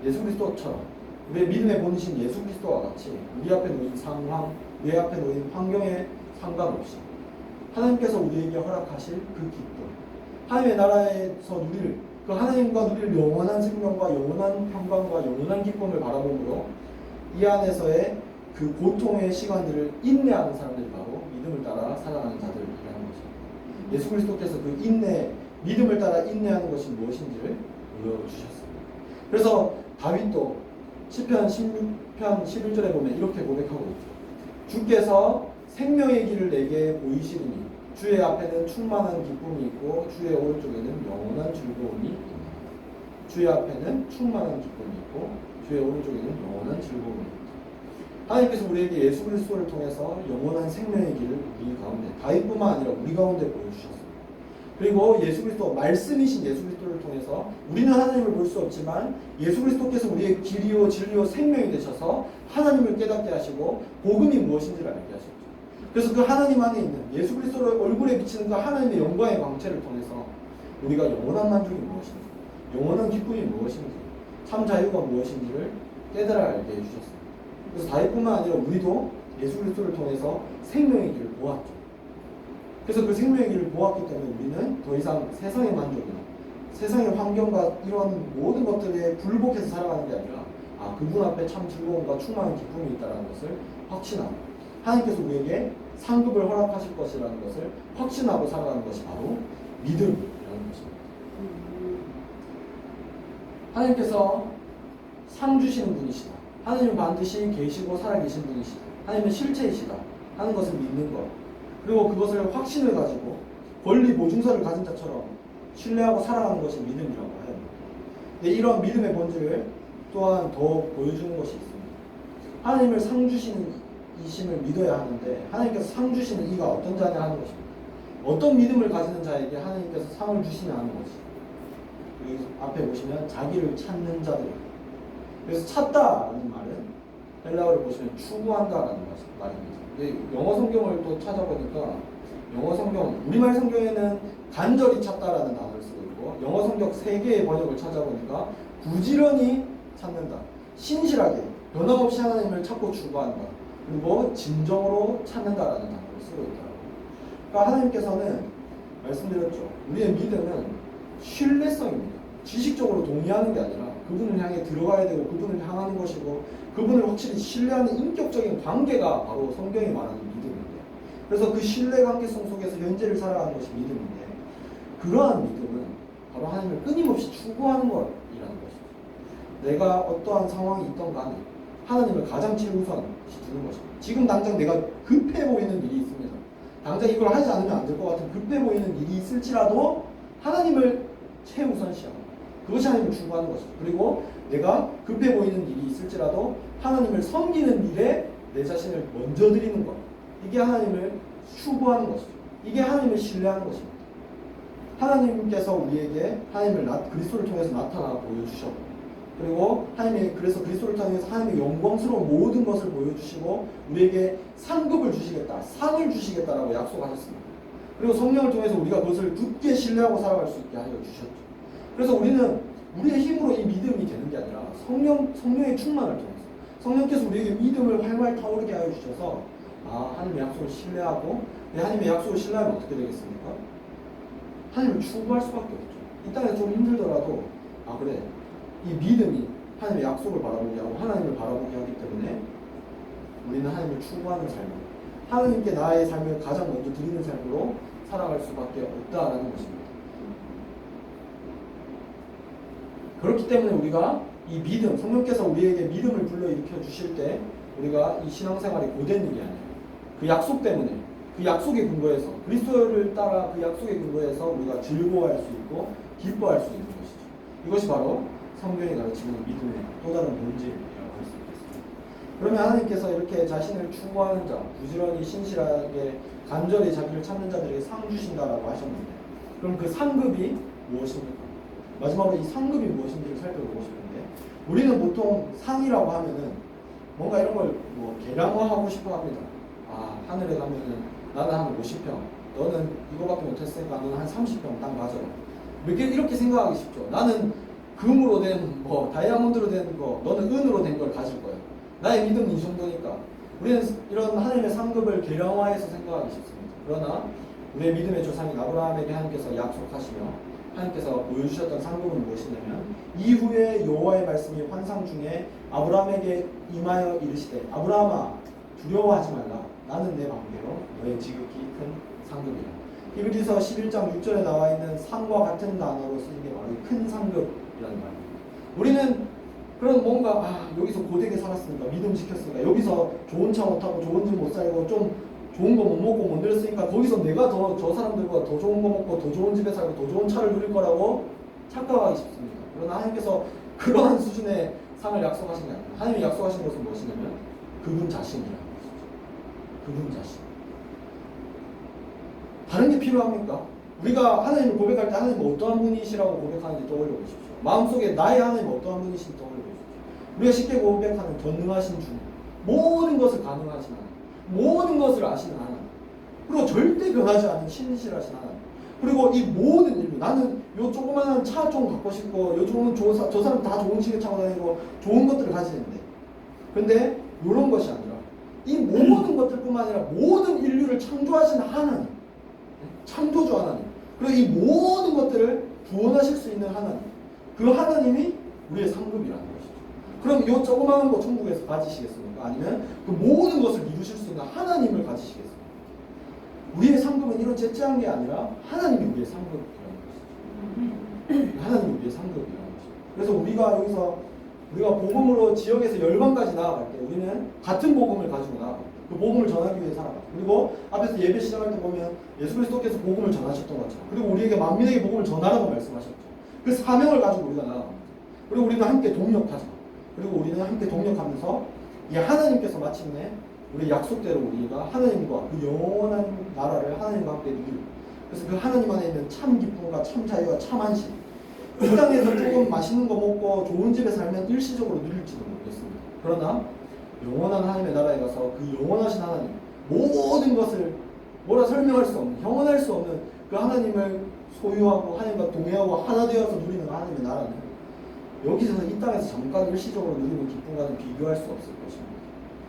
Speaker 4: 예수 그리스도처럼 우리의 믿음의 본신 예수 그리스도와 같이 우리 앞에 놓인 상황, 내 앞에 놓인 환경에 상관없이 하나님께서 우리에게 허락하실 그 기쁨, 하나님의 나라에서 누릴 그 하나님과 누릴 영원한 생명과 영원한 평강과 영원한 기쁨을 바라보므로 이 안에서의 그 고통의 시간들을 인내하는 사람들이 바로 믿음을 따라 살아가는 자들이라는 것입니다. 예수 그리스도께서 그 인내, 믿음을 따라 인내하는 것이 무엇인지를 보여주셨습니다. 그래서 다윗도 시편 16편 11절에 보면 이렇게 고백하고 있죠. 주께서 생명의 길을 내게 보이시리니 주의 앞에는 충만한 기쁨이 있고 주의 오른쪽에는 영원한 즐거움이 있다. 주의 앞에는 충만한 기쁨이 있고 주의 오른쪽에는 영원한 즐거움이 있다. 하나님께서 우리에게 예수 그리스도를 통해서 영원한 생명의 길을 우리 가운데 다윗뿐만 아니라 우리 가운데 보여주셨습니다. 그리고 예수 그리스도 말씀이신 예수 그리스도를 통해서 우리는 하나님을 볼 수 없지만 예수 그리스도께서 우리의 길이요 진리요 생명이 되셔서 하나님을 깨닫게 하시고 복음이 무엇인지를 알게 하셨죠. 그래서 그 하나님 안에 있는 예수 그리스도를 얼굴에 비치는 그 하나님의 영광의 광채를 통해서 우리가 영원한 만족이 무엇인지, 영원한 기쁨이 무엇인지, 참 자유가 무엇인지를 깨달아 알게 해주셨습니다. 그래서 다윗뿐만 아니라 우리도 예수 그리스도를 통해서 생명의 길을 보았죠. 그래서 그 생명의 길을 보았기 때문에 우리는 더 이상 세상의 만족이나 세상의 환경과 이런 모든 것들에 굴복해서 살아가는 게 아니라 그분 앞에 참 즐거움과 충만한 기쁨이 있다는 것을 확신하고 하나님께서 우리에게 상급을 허락하실 것이라는 것을 확신하고 살아가는 것이 바로 믿음이라는 것입니다. 하나님께서 상 주시는 분이시다. 하나님은 반드시 계시고 살아계신 분이시다. 하나님은 실체이시다 하는 것을 믿는 것. 그리고 그것을 확신을 가지고 권리 보증서를 가진 자처럼 신뢰하고 살아가는 것이 믿음이라고 해요. 근데 이런 믿음의 본질을 또한 더 보여주는 것이 있습니다. 하나님을 상 주시는 이심을 믿어야 하는데 하나님께서 상 주시는 이가 어떤 자냐 하는 것입니다. 어떤 믿음을 가지는 자에게 하나님께서 상을 주시냐 하는 것이. 여기 앞에 보시면 자기를 찾는 자들. 그래서 찾다라는 말은 헬라어를 보시면 추구한다라는 말입니다. 근데 영어 성경을 또 찾아보니까 영어 성경, 우리말 성경에는 간절히 찾다라는 단어를 쓰고 있고 영어 성경 3개의 번역을 찾아보니까 부지런히 찾는다, 신실하게 변함없이 하나님을 찾고 추구한다, 그리고 진정으로 찾는다라는 단어를 쓰고 있더라고요. 그러니까 하나님께서는 말씀드렸죠. 우리의 믿음은 신뢰성입니다. 지식적으로 동의하는 게 아니라 그분을 향해 들어가야 되고 그분을 향하는 것이고 그분을 확실히 신뢰하는 인격적인 관계가 바로 성경이 말하는 믿음인데, 그래서 그 신뢰 관계성 속에서 현재를 살아가는 것이 믿음인데, 그러한 믿음은 바로 하나님을 끊임없이 추구하는 것이라는 것이죠. 내가 어떠한 상황이 있던 간에 하나님을 가장 최우선 두는 것입니다. 지금 당장 내가 급해 보이는 일이 있습니다. 당장 이걸 하지 않으면 안 될 것 같은 급해 보이는 일이 있을지라도 하나님을 최우선시합니다. 그것이 하나님을 추구하는 것이죠. 그리고 내가 급해 보이는 일이 있을지라도 하나님을 섬기는 일에 내 자신을 먼저 드리는 것. 이게 하나님을 추구하는 것이죠. 이게 하나님을 신뢰하는 것입니다. 하나님께서 우리에게 하나님을 그리스도를 통해서 나타나 보여주셨고, 그리고 하나님이 그래서 그리스도를 통해서 하나님의 영광스러운 모든 것을 보여주시고 우리에게 상급을 주시겠다, 상을 주시겠다라고 약속하셨습니다. 그리고 성령을 통해서 우리가 그것을 굳게 신뢰하고 살아갈 수 있게 하여 주셨죠. 그래서 우리는 우리의 힘으로 이 믿음이 되는 게 아니라 성령의 충만을 통해서 성령께서 우리에게 믿음을 활활 타오르게 하여 주셔서 하나님의 약속을 신뢰하고, 하나님의 약속을 신뢰하면 어떻게 되겠습니까? 하나님을 추구할 수밖에 없죠. 이 땅에 좀 힘들더라도 그래, 이 믿음이 하나님의 약속을 바라보게 하고 하나님을 바라보게 하기 때문에 우리는 하나님을 추구하는 삶을, 하나님께 나의 삶을 가장 먼저 드리는 삶으로 살아갈 수밖에 없다라는 것입니다. 그렇기 때문에 우리가 이 믿음, 성령께서 우리에게 믿음을 불러일으켜 주실 때 우리가 이 신앙생활이 고된 일이 아니에요. 그 약속 때문에, 그 약속의 근거에서, 그리스도를 따라 그 약속의 근거에서 우리가 즐거워할 수 있고 기뻐할 수 있는 것이죠. 이것이 바로 성경이 가르치는 믿음의 또 다른 본질이라고 할 수 있겠습니다. 그러면 하나님께서 이렇게 자신을 추구하는 자, 부지런히 신실하게 간절히 자기를 찾는 자들에게 상 주신다라고 하셨는데, 그럼 그 상급이 무엇입니까? 마지막으로 이 상급이 무엇인지를 살펴보고 싶은데, 우리는 보통 상이라고 하면은 뭔가 이런 걸 계량화하고 싶어 합니다. 하늘에 가면은 나는 한 50평, 너는 이거밖에 못했으니까 너는 한 30평 딱 맞아라. 이렇게 생각하기 쉽죠. 나는 금으로 된 다이아몬드로 된 거, 너는 은으로 된 걸 가질 거야. 나의 믿음은 이 정도니까. 우리는 이런 하나님의 상급을 계량화해서 생각하기 쉽습니다. 그러나 우리의 믿음의 조상인 아브라함에게 하나님께서 약속하시며 하나님께서 보여주셨던 상급은 무엇이냐면, 이후에 여호와의 말씀이 환상 중에 아브라함에게 임하여 이르시되 아브라함아 두려워하지 말라. 나는 내 관계로 너의 지극히 큰 상급이라. 히브리서 11장 6절에 나와 있는 상과 같은 단어로 쓰인 게 바로 큰 상급이라는 말입니다. 우리는 그런 뭔가 여기서 고되게 살았으니까, 믿음 지켰으니까, 여기서 좋은 차 못 타고 좋은 집 못 살고 좀 좋은 거 못 먹고 못 누렸으니까 거기서 내가 저 사람들보다 더 좋은 거 먹고 더 좋은 집에 살고 더 좋은 차를 누릴 거라고 착각하기 쉽습니다. 그러나 하나님께서 그러한 수준의 상을 약속하신 게 아니라 하나님이 약속하신 것은 무엇이냐면 그분 자신이라는 것이죠. 그분 자신. 다른 게 필요합니까? 우리가 하나님을 고백할 때 하나님은 어떠한 분이시라고 고백하는지 떠올려 보십시오. 마음속에 나의 하나님은 어떠한 분이신지 떠올려 보십시오. 우리가 쉽게 고백하는 전능하신 주님, 모든 것을 가능하신 하나님, 모든 것을 아시는 하나님, 그리고 절대 변하지 않는 신실하신 하나님, 그리고 이 모든 인류, 나는 요 조그마한 차 좀 갖고 싶고 요 좋은 저 사람 다 좋은 집에 차고 다니고 좋은 것들을 가지는데, 근데 이런 것이 아니라 이 모든 것들뿐만 아니라 모든 인류를 창조하신 하나님, 창조주 하나님, 그리고 이 모든 것들을 구원하실 수 있는 하나님, 그 하나님이 우리의 상급이라는 것이죠. 그럼 이 조그마한 거 천국에서 가지시겠습니까? 아니면 그 모든 것을 이루실 수 있는 하나님을 가지시겠습니까? 우리의 상급은 이런 제째한 게 아니라 하나님이 우리의 상급이라는 것이죠. 하나님이 우리의 상급이라는 것이죠. 그래서 우리가 여기서 우리가 복음으로 지역에서 열방까지 나아갈 때 우리는 같은 복음을 가지고 나아가. 그 복음을 전하기 위해 살아가. 그리고 앞에서 예배 시작할 때 보면 예수 그리스도께서 복음을 전하셨던 것처럼, 그리고 우리에게 만민에게 복음을 전하라고 말씀하셨죠. 그 사명을 가지고 우리가 나아갑니다. 그리고 우리는 함께 동력하자. 그리고 우리는 함께 동력하면서 이 하나님께서 마침내 우리 약속대로 우리가 하나님과 그 영원한 나라를 하나님과 함께 누리고, 그래서 그 하나님 안에 있는 참 기쁨과 참 자유와 참 안식, 이 땅에서 조금 맛있는 거 먹고 좋은 집에 살면 일시적으로 누릴지도 모르겠습니다. 그러나 영원한 하나님의 나라에 가서 그 영원하신 하나님, 모든 것을 뭐라 설명할 수 없는, 형언할 수 없는 그 하나님을 소유하고 하나님과 동행하고 하나 되어서 누리는 하나님의 나라는 여기서 이 땅에서 잠깐 일시적으로 누리는 기쁨과는 비교할 수 없을 것입니다.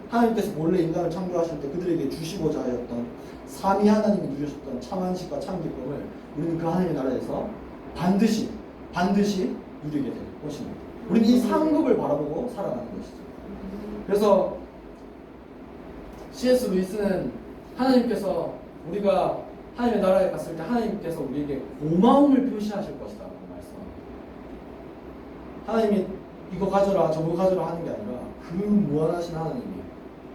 Speaker 4: 하나님께서 본래 인간을 창조하실 때 그들에게 주시고자 하였던 삼위 하나님이 누리셨던 참 안식과 참 기쁨을 우리는 그 하나님의 나라에서 반드시 누리게 될 것입니다. 우리는 이 상급을 바라보고 살아가는 것이죠. 그래서 C.S. 루이스는 하나님께서 우리가 하나님의 나라에 갔을 때 하나님께서 우리에게 고마움을 표시하실 것이다 라고 말씀합니다. 하나님이 이거 가져라 저거 가져라 하는 게 아니라 그 무한하신 하나님이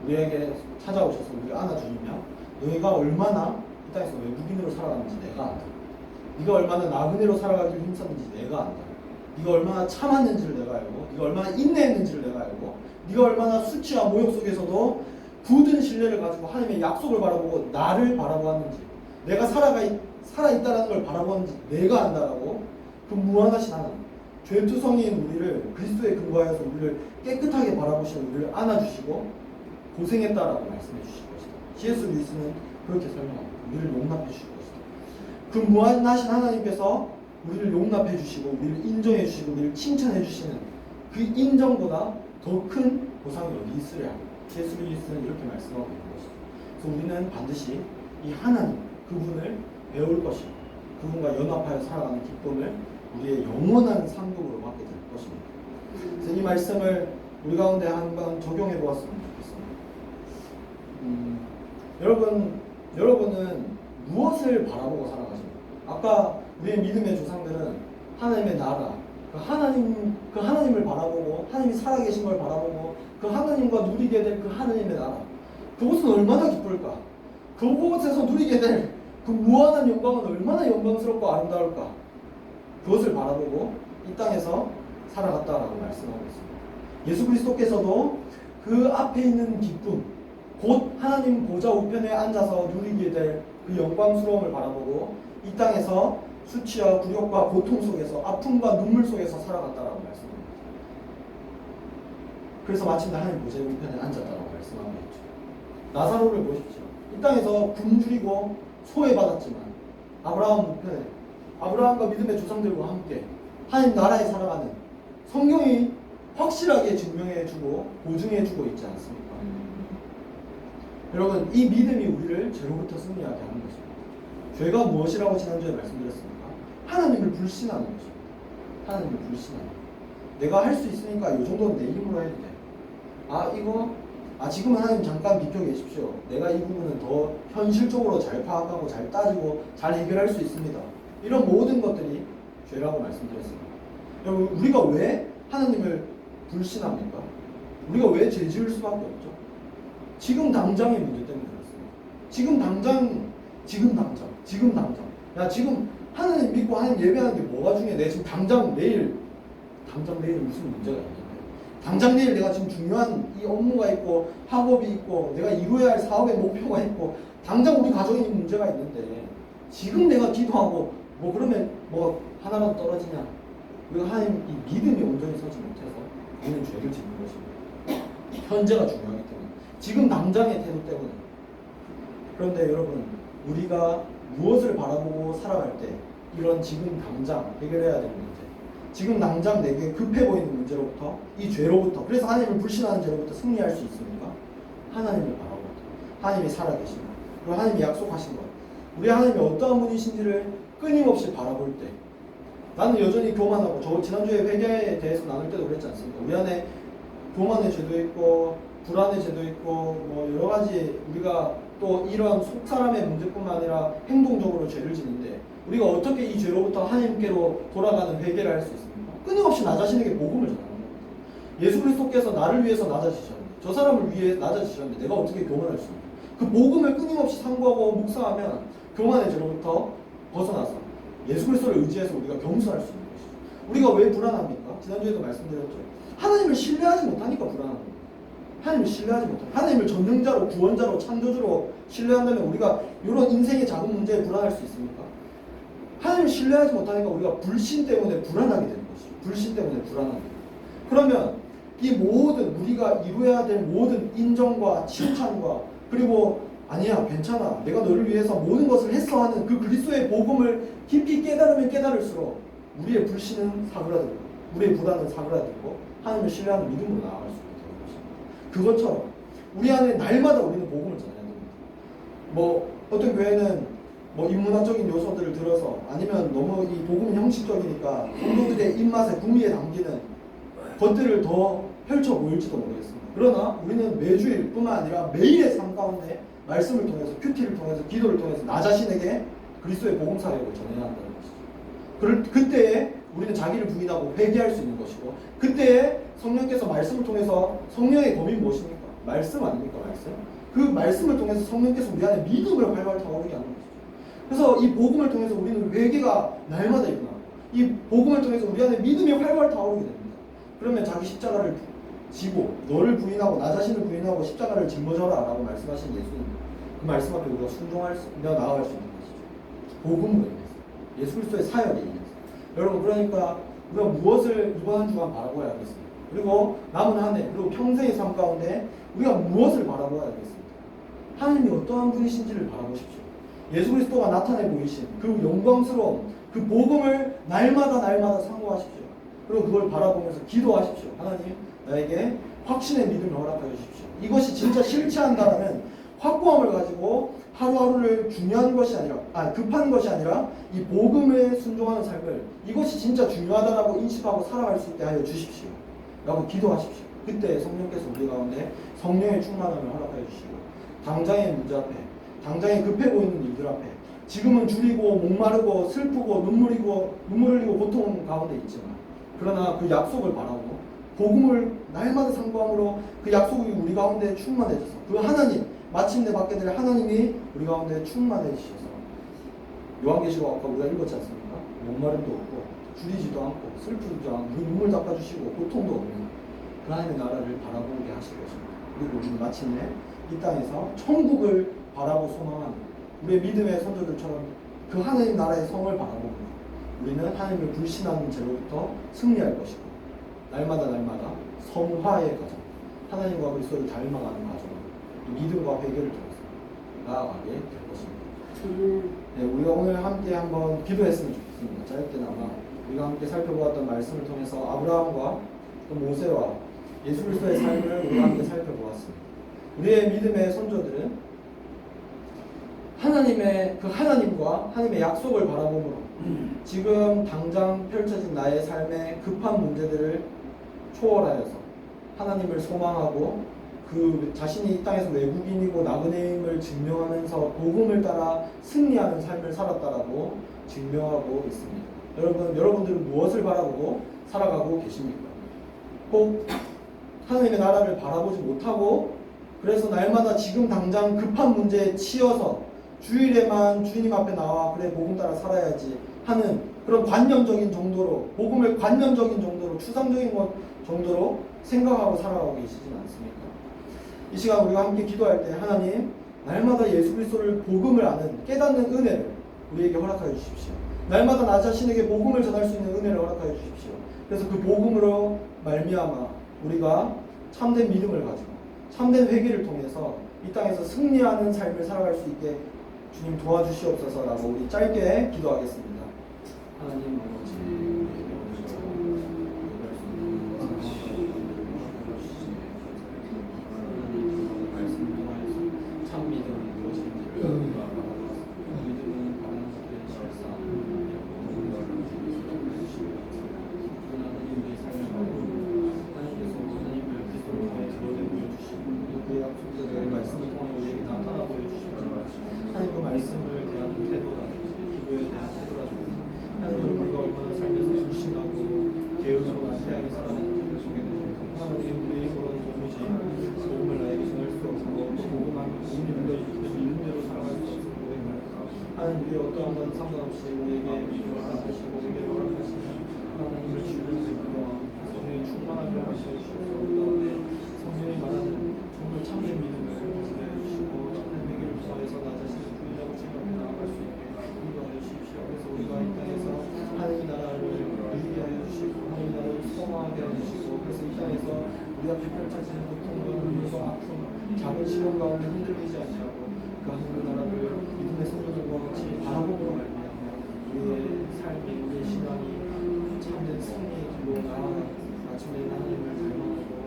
Speaker 4: 우리에게 찾아오셔서 우리를 안아주시며, 너희가 얼마나 이 땅에서 외국인으로 살아가는지 내가 안다. 네가 얼마나 나그네로 살아가기를 힘썼는지 내가 안다. 네가 얼마나 참았는지를 내가 알고, 네가 얼마나 인내했는지를 내가 알고, 네가 얼마나 수치와 모욕 속에서도 굳은 신뢰를 가지고 하나님의 약속을 바라보고 나를 바라보았는지, 내가 살아있다는 걸 바라보았는지 내가 안다라고 그 무한하신 하나님, 죄투성이인 우리를 그리스도에 근거하여서 우리를 깨끗하게 바라보시는 우리를 안아주시고 고생했다라고 말씀해 주실 것이다. C.S. 루이스는 그렇게 설명합니다. 우리를 용납해 주실 것이다. 그 무한하신 하나님께서 우리를 용납해 주시고 우리를 인정해 주시고 우리를 칭찬해 주시는 그 인정보다 더 큰 보상이 어디 있으랴. C.S. 루이스는 이렇게 말씀하고 있는 것이죠. 그래서 우리는 반드시 이 하나님, 그분을 배울 것이고 그분과 연합하여 살아가는 기쁨을 우리의 영원한 상급으로 받게 될 것입니다. 그래서 이 말씀을 우리 가운데 한번 적용해 보았으면 좋겠습니다. 여러분은 무엇을 바라보고 살아가십니까? 아까 우리의 믿음의 조상들은 하나님의 나라, 그 하나님을 바라보고 하나님이 살아계신 걸 바라보고 그 하나님과 누리게 될 그 하나님의 나라, 그것은 얼마나 기쁠까? 그곳에서 누리게 될 그 무한한 영광은 얼마나 영광스럽고 아름다울까? 그것을 바라보고 이 땅에서 살아갔다라고 말씀하고 있습니다. 예수 그리스도께서도 그 앞에 있는 기쁨, 곧 하나님 보좌 우편에 앉아서 누리게 될 그 영광스러움을 바라보고 이 땅에서 수치와 굴욕과 고통 속에서 아픔과 눈물 속에서 살아갔다라고 말씀합니다. 그래서 마침내 하나님 보좌 우편에 앉았다라고 말씀하고 있죠. 나사로를 보십시오. 이 땅에서 굶주리고 소외받았지만 아브라함 우편에 아브라함과 믿음의 조상들과 함께 하나님 나라에 살아가는 성경이 확실하게 증명해주고 보증해주고 있지 않습니까? 여러분, 이 믿음이 우리를 죄로부터 승리하게 하는 것입니다. 죄가 무엇이라고 지난주에 말씀드렸습니까? 하나님을 불신하는 것입니다. 하나님을 불신하는 것. 내가 할 수 있으니까 이 정도는 내 힘으로 해도 돼. 지금은 하나님 잠깐 비켜 계십시오. 내가 이 부분은 더 현실적으로 잘 파악하고 잘 따지고 잘 해결할 수 있습니다. 이런 모든 것들이 죄라고 말씀드렸습니다. 여러분, 우리가 왜 하나님을 불신합니까? 우리가 왜 죄 지을 수밖에 없죠? 지금 당장의 문제 때문에 그렇습니다. 지금 당장. 야, 지금 하나님 믿고 하나님 예배하는 게 뭐가 중요해? 내가 지금 당장 내일 무슨 문제가 있는데? 당장 내일 내가 지금 중요한 이 업무가 있고 학업이 있고 내가 이루어야 할 사업의 목표가 있고 당장 우리 가정에 문제가 있는데 지금 내가 기도하고 그러면 하나라도 떨어지냐? 우리가 하나님 이 믿음이 온전히 서지 못해서 우리는 죄를 짓는 것입니다. 현재가 중요하기 때문에, 지금 당장의 태도 때문에. 그런데 여러분, 우리가 무엇을 바라보고 살아갈 때 이런 지금 당장 해결해야 되는 문제, 지금 당장 내게 급해 보이는 문제로부터, 이 죄로부터, 그래서 하나님을 불신하는 죄로부터 승리할 수 있습니까? 하나님을 바라보고, 하나님이 살아계신 것, 그리고 하나님이 약속하신 것, 우리 하나님이 어떠한 분이신지를 끊임없이 바라볼 때, 나는 여전히 교만하고, 저 지난주에 회개에 대해서 나눌 때도 그랬지 않습니까? 우리 안에 교만의 죄도 있고 불안의 죄도 있고 여러 가지, 우리가 또 이런 속 사람의 문제뿐만 아니라 행동적으로 죄를 짓는데 우리가 어떻게 이 죄로부터 하나님께로 돌아가는 회개를 할 수 있습니까? 끊임없이 나 자신에게 복음을 전하는 겁니다. 예수 그리스도께서 나를 위해서 낮아지셨는데, 저 사람을 위해 낮아지셨는데 내가 어떻게 교만할 수 있냐? 그 복음을 끊임없이 상고하고 묵상하면 교만의 죄로부터 벗어나서 예수 그리스도를 의지해서 우리가 겸손할 수 있는 것이죠. 우리가 왜 불안합니까? 지난주에도 말씀드렸죠. 하나님을 신뢰하지 못하니까 불안한 겁니다. 하나님을 신뢰하지 못하니까. 하나님을 전능자로, 구원자로, 창조주로 신뢰한다면 우리가 이런 인생의 작은 문제에 불안할 수 있습니까? 하나님을 신뢰하지 못하니까 우리가 불신 때문에 불안하게 되는 것이죠. 불신 때문에 불안하게 돼요. 그러면 이 모든 우리가 이루어야 될 모든 인정과 칭찬과 그리고 아니야 괜찮아 내가 너를 위해서 모든 것을 했어 하는 그 그리스도의 복음을 깊이 깨달으면 깨달을수록 우리의 불신은 사그라들고 우리의 불안은 사그라들고 하나님을 신뢰하는 믿음으로 나아갈 수 있게 되는 것입니다. 그것처럼 우리 안에 날마다 우리는 복음을 전해야 됩니다. 뭐 어떤 교회는 뭐 인문학적인 요소들을 들어서 아니면 너무 이 복음은 형식적이니까 성도들의 입맛에 구미에 담기는 것들을 더 펼쳐 보일지도 모르겠습니다. 그러나 우리는 매주일 뿐만 아니라 매일의 삶 가운데 말씀을 통해서 큐티를 통해서 기도를 통해서 나 자신에게 그리스도의 복음 사역을 전해야 한다는 것이죠. 그때에 우리는 자기를 부인하고 회개할 수 있는 것이고 그때에 성령께서 말씀을 통해서 성령의 검이 무엇입니까? 말씀 아닙니까? 말씀. 그 말씀을 통해서 성령께서 우리 안에 믿음을 활활 타오르게 하는 것이죠. 그래서 이 복음을 통해서 우리는 회개가 날마다 일어나고 이 복음을 통해서 우리 안에 믿음이 활활 타오르게 됩니다. 그러면 자기 십자가를 지고 너를 부인하고 나 자신을 부인하고 십자가를 짊어져라 라고 말씀하신 예수님 그 말씀 앞에 우리가 순종하며 나아갈 수 있는 것이죠. 복음으로 인해서 예수 그리스도의 사역에 의해서 여러분 그러니까 우리가 무엇을 이번 한 주간 바라보아야 하겠습니까? 그리고 남은 한 해 그리고 평생의 삶 가운데 우리가 무엇을 바라보아야 하겠습니까? 하나님이 어떠한 분이신지를 바라보십시오. 예수 그리스도가 나타내 보이신 그 영광스러운 그 복음을 날마다 상고하십시오. 그리고 그걸 바라보면서 기도하십시오. 하나님 나에게 확신의 믿음을 허락해 주십시오. 이것이 진짜 실체한다면 확고함을 가지고 하루하루를 중요한 것이 아니라 급한 것이 아니라 이 복음에 순종하는 삶을 이것이 진짜 중요하다라고 인식하고 살아갈 수 있게 하여 주십시오. 라고 기도하십시오. 그때 성령께서 우리 가운데 성령의 충만함을 허락해 주시고 당장의 문제 앞에 당장에 급해 보이는 일들 앞에 지금은 줄이고 목마르고 슬프고 눈물 흘리고 고통 가운데 있지만 그러나 그 약속을 바라고 복음을 날마다 상고함으로 그 약속이 우리 가운데 충만해져서 그 하나님 마침내 받게 될 하나님이 우리 가운데 충만해지셔서 요한계시록 아까 우리가 읽었지 않습니까? 목마름도 없고 줄이지도 않고 슬프지도 않고 눈물 닦아주시고 고통도 없는 그 하나님의 나라를 바라보게 하실 것입니다. 그리고 우리는 마침내 이 땅에서 천국을 바라고 소망하는 우리의 믿음의 선조들처럼 그 하나님 나라의 성을 바라보고 우리는 하나님을 불신하는 죄로부터 승리할 것이고 날마다 성화의 과정 하나님과 그리스도를 닮아가는 과정 믿음과 회개를 통해서 나아가게 될 것입니다. 네, 우리가 오늘 함께 한번 기도했으면 좋겠습니다. 짧게나마 우리가 함께 살펴보았던 말씀을 통해서 아브라함과 또 모세와 예수 그리스도의 삶을 우리가 함께 살펴보았습니다. 우리의 믿음의 선조들은 하나님의 그 하나님과 하나님의 약속을 바라보므로 지금 당장 펼쳐진 나의 삶의 급한 문제들을 초월하여서 하나님을 소망하고 그 자신이 이 땅에서 외국인이고 나그네임을 증명하면서 복음을 따라 승리하는 삶을 살았다라고 증명하고 있습니다. 여러분들은 무엇을 바라보고 살아가고 계십니까? 꼭 하나님의 나라를 바라보지 못하고 그래서 날마다 지금 당장 급한 문제에 치여서 주일에만 주님 앞에 나와 그래 복음 따라 살아야지 하는 그런 관념적인 정도로 복음을 관념적인 정도로 추상적인 것 정도로 생각하고 살아가고 계시진 않습니까? 이 시간 우리가 함께 기도할 때 하나님 날마다 예수 그리스도를 복음을 아는 깨닫는 은혜를 우리에게 허락하여 주십시오. 날마다 나 자신에게 복음을 전할 수 있는 은혜를 허락하여 주십시오. 그래서 그 복음으로 말미암아 우리가 참된 믿음을 가지고 참된 회개를 통해서 이 땅에서 승리하는 삶을 살아갈 수 있게 주님 도와주시옵소서라고 우리 짧게 기도하겠습니다. 하나님 아버지 참 믿음은 무엇인지 믿음은 바른 것들의 실상 하나님의 삶을 하나님께서 하나님을 그리스도로 통해 드러내 보여주시고 그의 약속들을 말씀을 통해 우리에게 나타나 보여주시고 하나님 그 말씀을 대하는 태도라든지 기도에 대한 태도라든지 하나님 우리가 얼마나 삶에서 하나님 우리 어떠한 건 상관없이 우리에게 믿음을 허락하시고 우리에게 허락하시는 하나님을 주를 믿고 성령이 충만하게 하시옵소서. 성령이 말하는 정말 참된 믿음을 가지게 해주시고 참된 회개를 통해서 나 자신을 부인하고 지금 나아갈 수 있게 인도하여 주십시오. 그래서 우리가 이 땅에서 하나님의 나라를 누리게 하여 주시고 하나님의 나라를 소망하게 하여 주시고 그래서 이 땅에서 우리 앞에 펼쳐지는 고통과 눈물과 아픔 작은 시련 가운데 흔들리지 아니하고 그 하나님의 나라를 믿음의 성도들과 같이 바라보므로 말미암아 우리의 삶이 우리의 신앙이 참된 승리의 길로 나아가 마침내 하나님을 닮아가고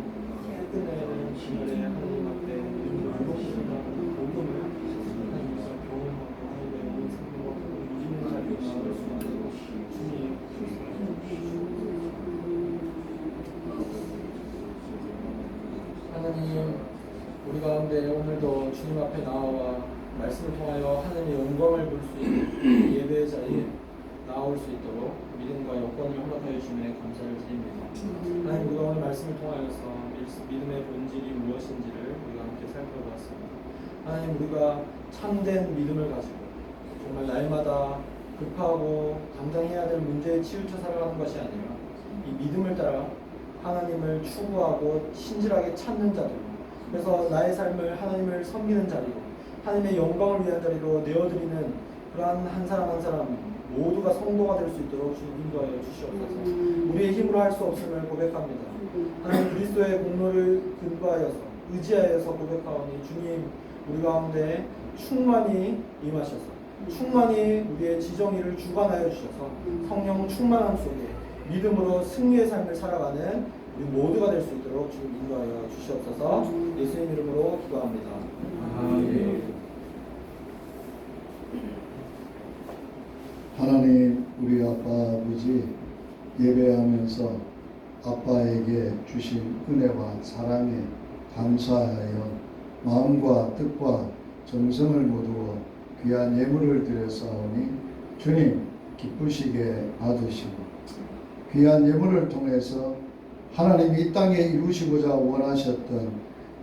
Speaker 4: 끝내는 진열의 하나님 앞에 믿음으로 무겁습니다. 복음을 하나님께서 경험하고 하나님의 온 생명과 복음을 누리는 자리로 나아갈 수 있도록 주님 하나님 우리 가운데 오늘도 주님 앞에 나와 말씀을 통하여 하나님의 영광을 볼 수 있는 예배의 자리에 나올 수 있도록 믿음과 여건을 허락하여 주심에 감사를 드립니다. 하나님 우리가 오늘 말씀을 통하여서 믿음의 본질이 무엇인지를 우리가 함께 살펴보았습니다. 하나님 우리가 참된 믿음을 가지고 정말 날마다 급하고 감당해야 될 문제에 치우쳐 살아가는 것이 아니라 이 믿음을 따라 하나님을 추구하고 신실하게 찾는 자리로 그래서 나의 삶을 하나님을 섬기는 자리로 하나님의 영광을 위한 자리로 내어드리는 그러한 한 사람 한 사람 모두가 성도가 될 수 있도록 주님 인도하여 주시옵소서. 우리의 힘으로 할 수 없음을 고백합니다. 하나님 그리스도의 공로를 근거하여서 의지하여서 고백하오니 주님 우리 가운데 충만히 임하셔서 충만히 우리의 지정의를 주관하여 주셔서 성령 충만함 속에 믿음으로 승리의 삶을 살아가는 우리 모두가 될 수 있도록 주님 인도하여 주시옵소서. 예수님 이름으로 기도합니다. 아멘.
Speaker 1: 하나님 우리 아빠 아버지 예배하면서 아빠에게 주신 은혜와 사랑에 감사하여 마음과 뜻과 정성을 모두어 귀한 예물을 드렸사오니 주님 기쁘시게 받으시고 귀한 예물을 통해서 하나님이 이 땅에 이루시고자 원하셨던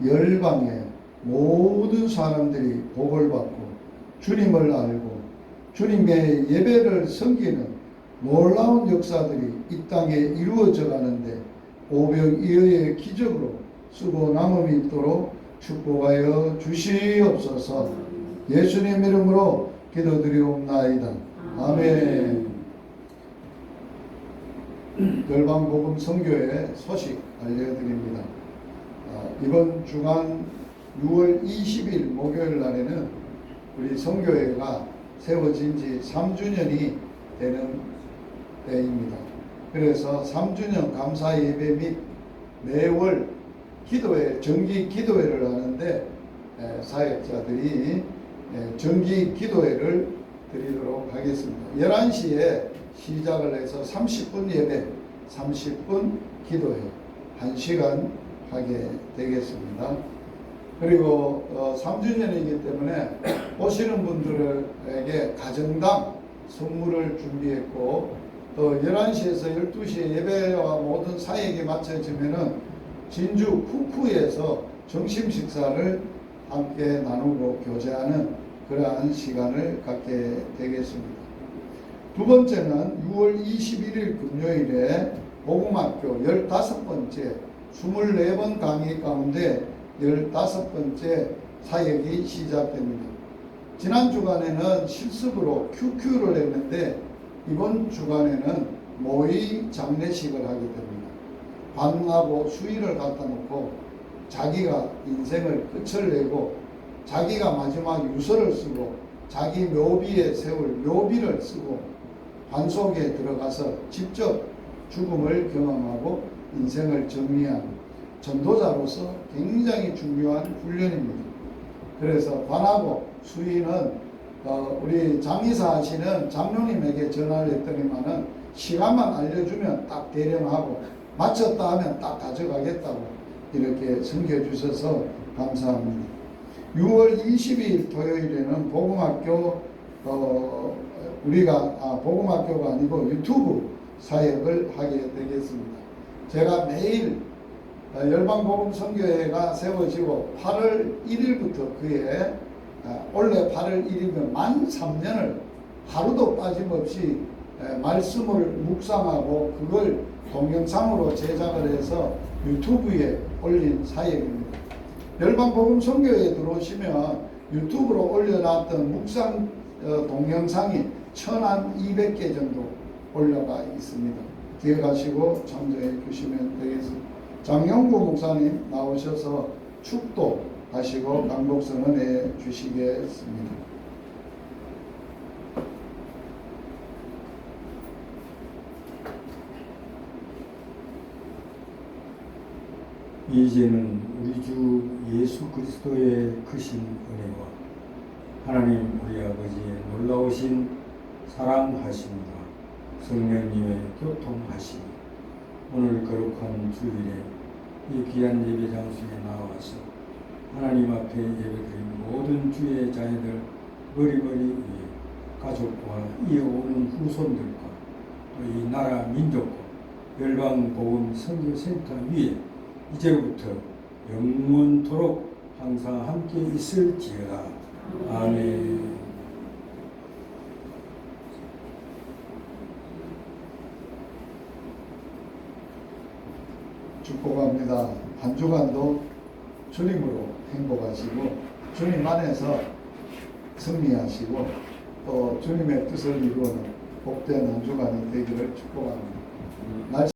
Speaker 1: 열방의 모든 사람들이 복을 받고 주님을 알고 주님의 예배를 섬기는 놀라운 역사들이 이 땅에 이루어져 가는데 오병이어의 기적으로 쓰고 남음이 있도록 축복하여 주시옵소서. 예수님 이름으로 기도드리옵나이다. 아멘. 열방복음 선교회 소식 알려드립니다. 이번 주간 6월 20일 목요일 날에는 우리 선교회가 세워진 지 3주년이 되는 때입니다. 그래서 3주년 감사 예배 및 매월 기도회, 정기 기도회를 하는데 사역자들이 정기 기도회를 드리도록 하겠습니다. 11시에 시작을 해서 30분 예배, 30분 기도회 1시간 하게 되겠습니다. 그리고 3주년이기 때문에 오시는 분들에게 가정당 선물을 준비했고 또 11시에서 12시에 예배와 모든 사역이 마쳐지면은 진주 쿠쿠에서 점심 식사를 함께 나누고 교제하는 그러한 시간을 갖게 되겠습니다. 두 번째는 6월 21일 금요일에 복음학교 15번째 24번 강의 가운데 15번째 사역이 시작됩니다. 지난 주간에는 실습으로 QQ를 했는데 이번 주간에는 모의 장례식을 하게 됩니다. 반하고 수의를 갖다 놓고 자기가 인생을 끝을 내고 자기가 마지막 유서를 쓰고 자기 묘비에 세울 묘비를 쓰고 관 속에 들어가서 직접 죽음을 경험하고 인생을 정리하는 전도자로서 굉장히 중요한 훈련입니다. 그래서 관하고 수의는 우리 장의사 하시는 장로님에게 전화를 했더니만은 시간만 알려주면 딱 대령하고 마쳤다 하면 딱 가져가겠다고 이렇게 섬겨주셔서 감사합니다. 6월 22일 토요일에는 복음학교 우리가 복음학교가 아니고 유튜브 사역을 하게 되겠습니다. 제가 매일 열방복음 선교회가 세워지고 8월 1일부터 그해 올해 8월 1일이면 만 3년을 하루도 빠짐없이 말씀을 묵상하고 그걸 동영상으로 제작을 해서 유튜브에 올린 사역입니다. 열방복음선교에 들어오시면 유튜브로 올려놨던 묵상 동영상이 1200개 정도 올라가 있습니다. 기억하시고 참조해 주시면 되겠습니다. 장영구 목사님 나오셔서 축도하시고 강독선언해 주시겠습니다.
Speaker 2: 이제는 우리 주 예수 그리스도의 크신 은혜와 하나님 우리 아버지의 놀라우신 사랑하심과 성령님의 교통하심이 오늘 거룩한 주일에 이 귀한 예배 장소에 나와서 하나님 앞에 예배드린 모든 주의 자녀들 머리머리 위에 가족과 이어오는 후손들과 또 이 나라 민족과 열방복음 선교센터 위에 이제부터 영원토록 항상 함께 있을지어다. 아멘.
Speaker 1: 축복합니다. 한 주간도 주님으로 행복하시고 주님 안에서 승리하시고 또 주님의 뜻을 이루는 복된 한 주간이 되기를 축복합니다.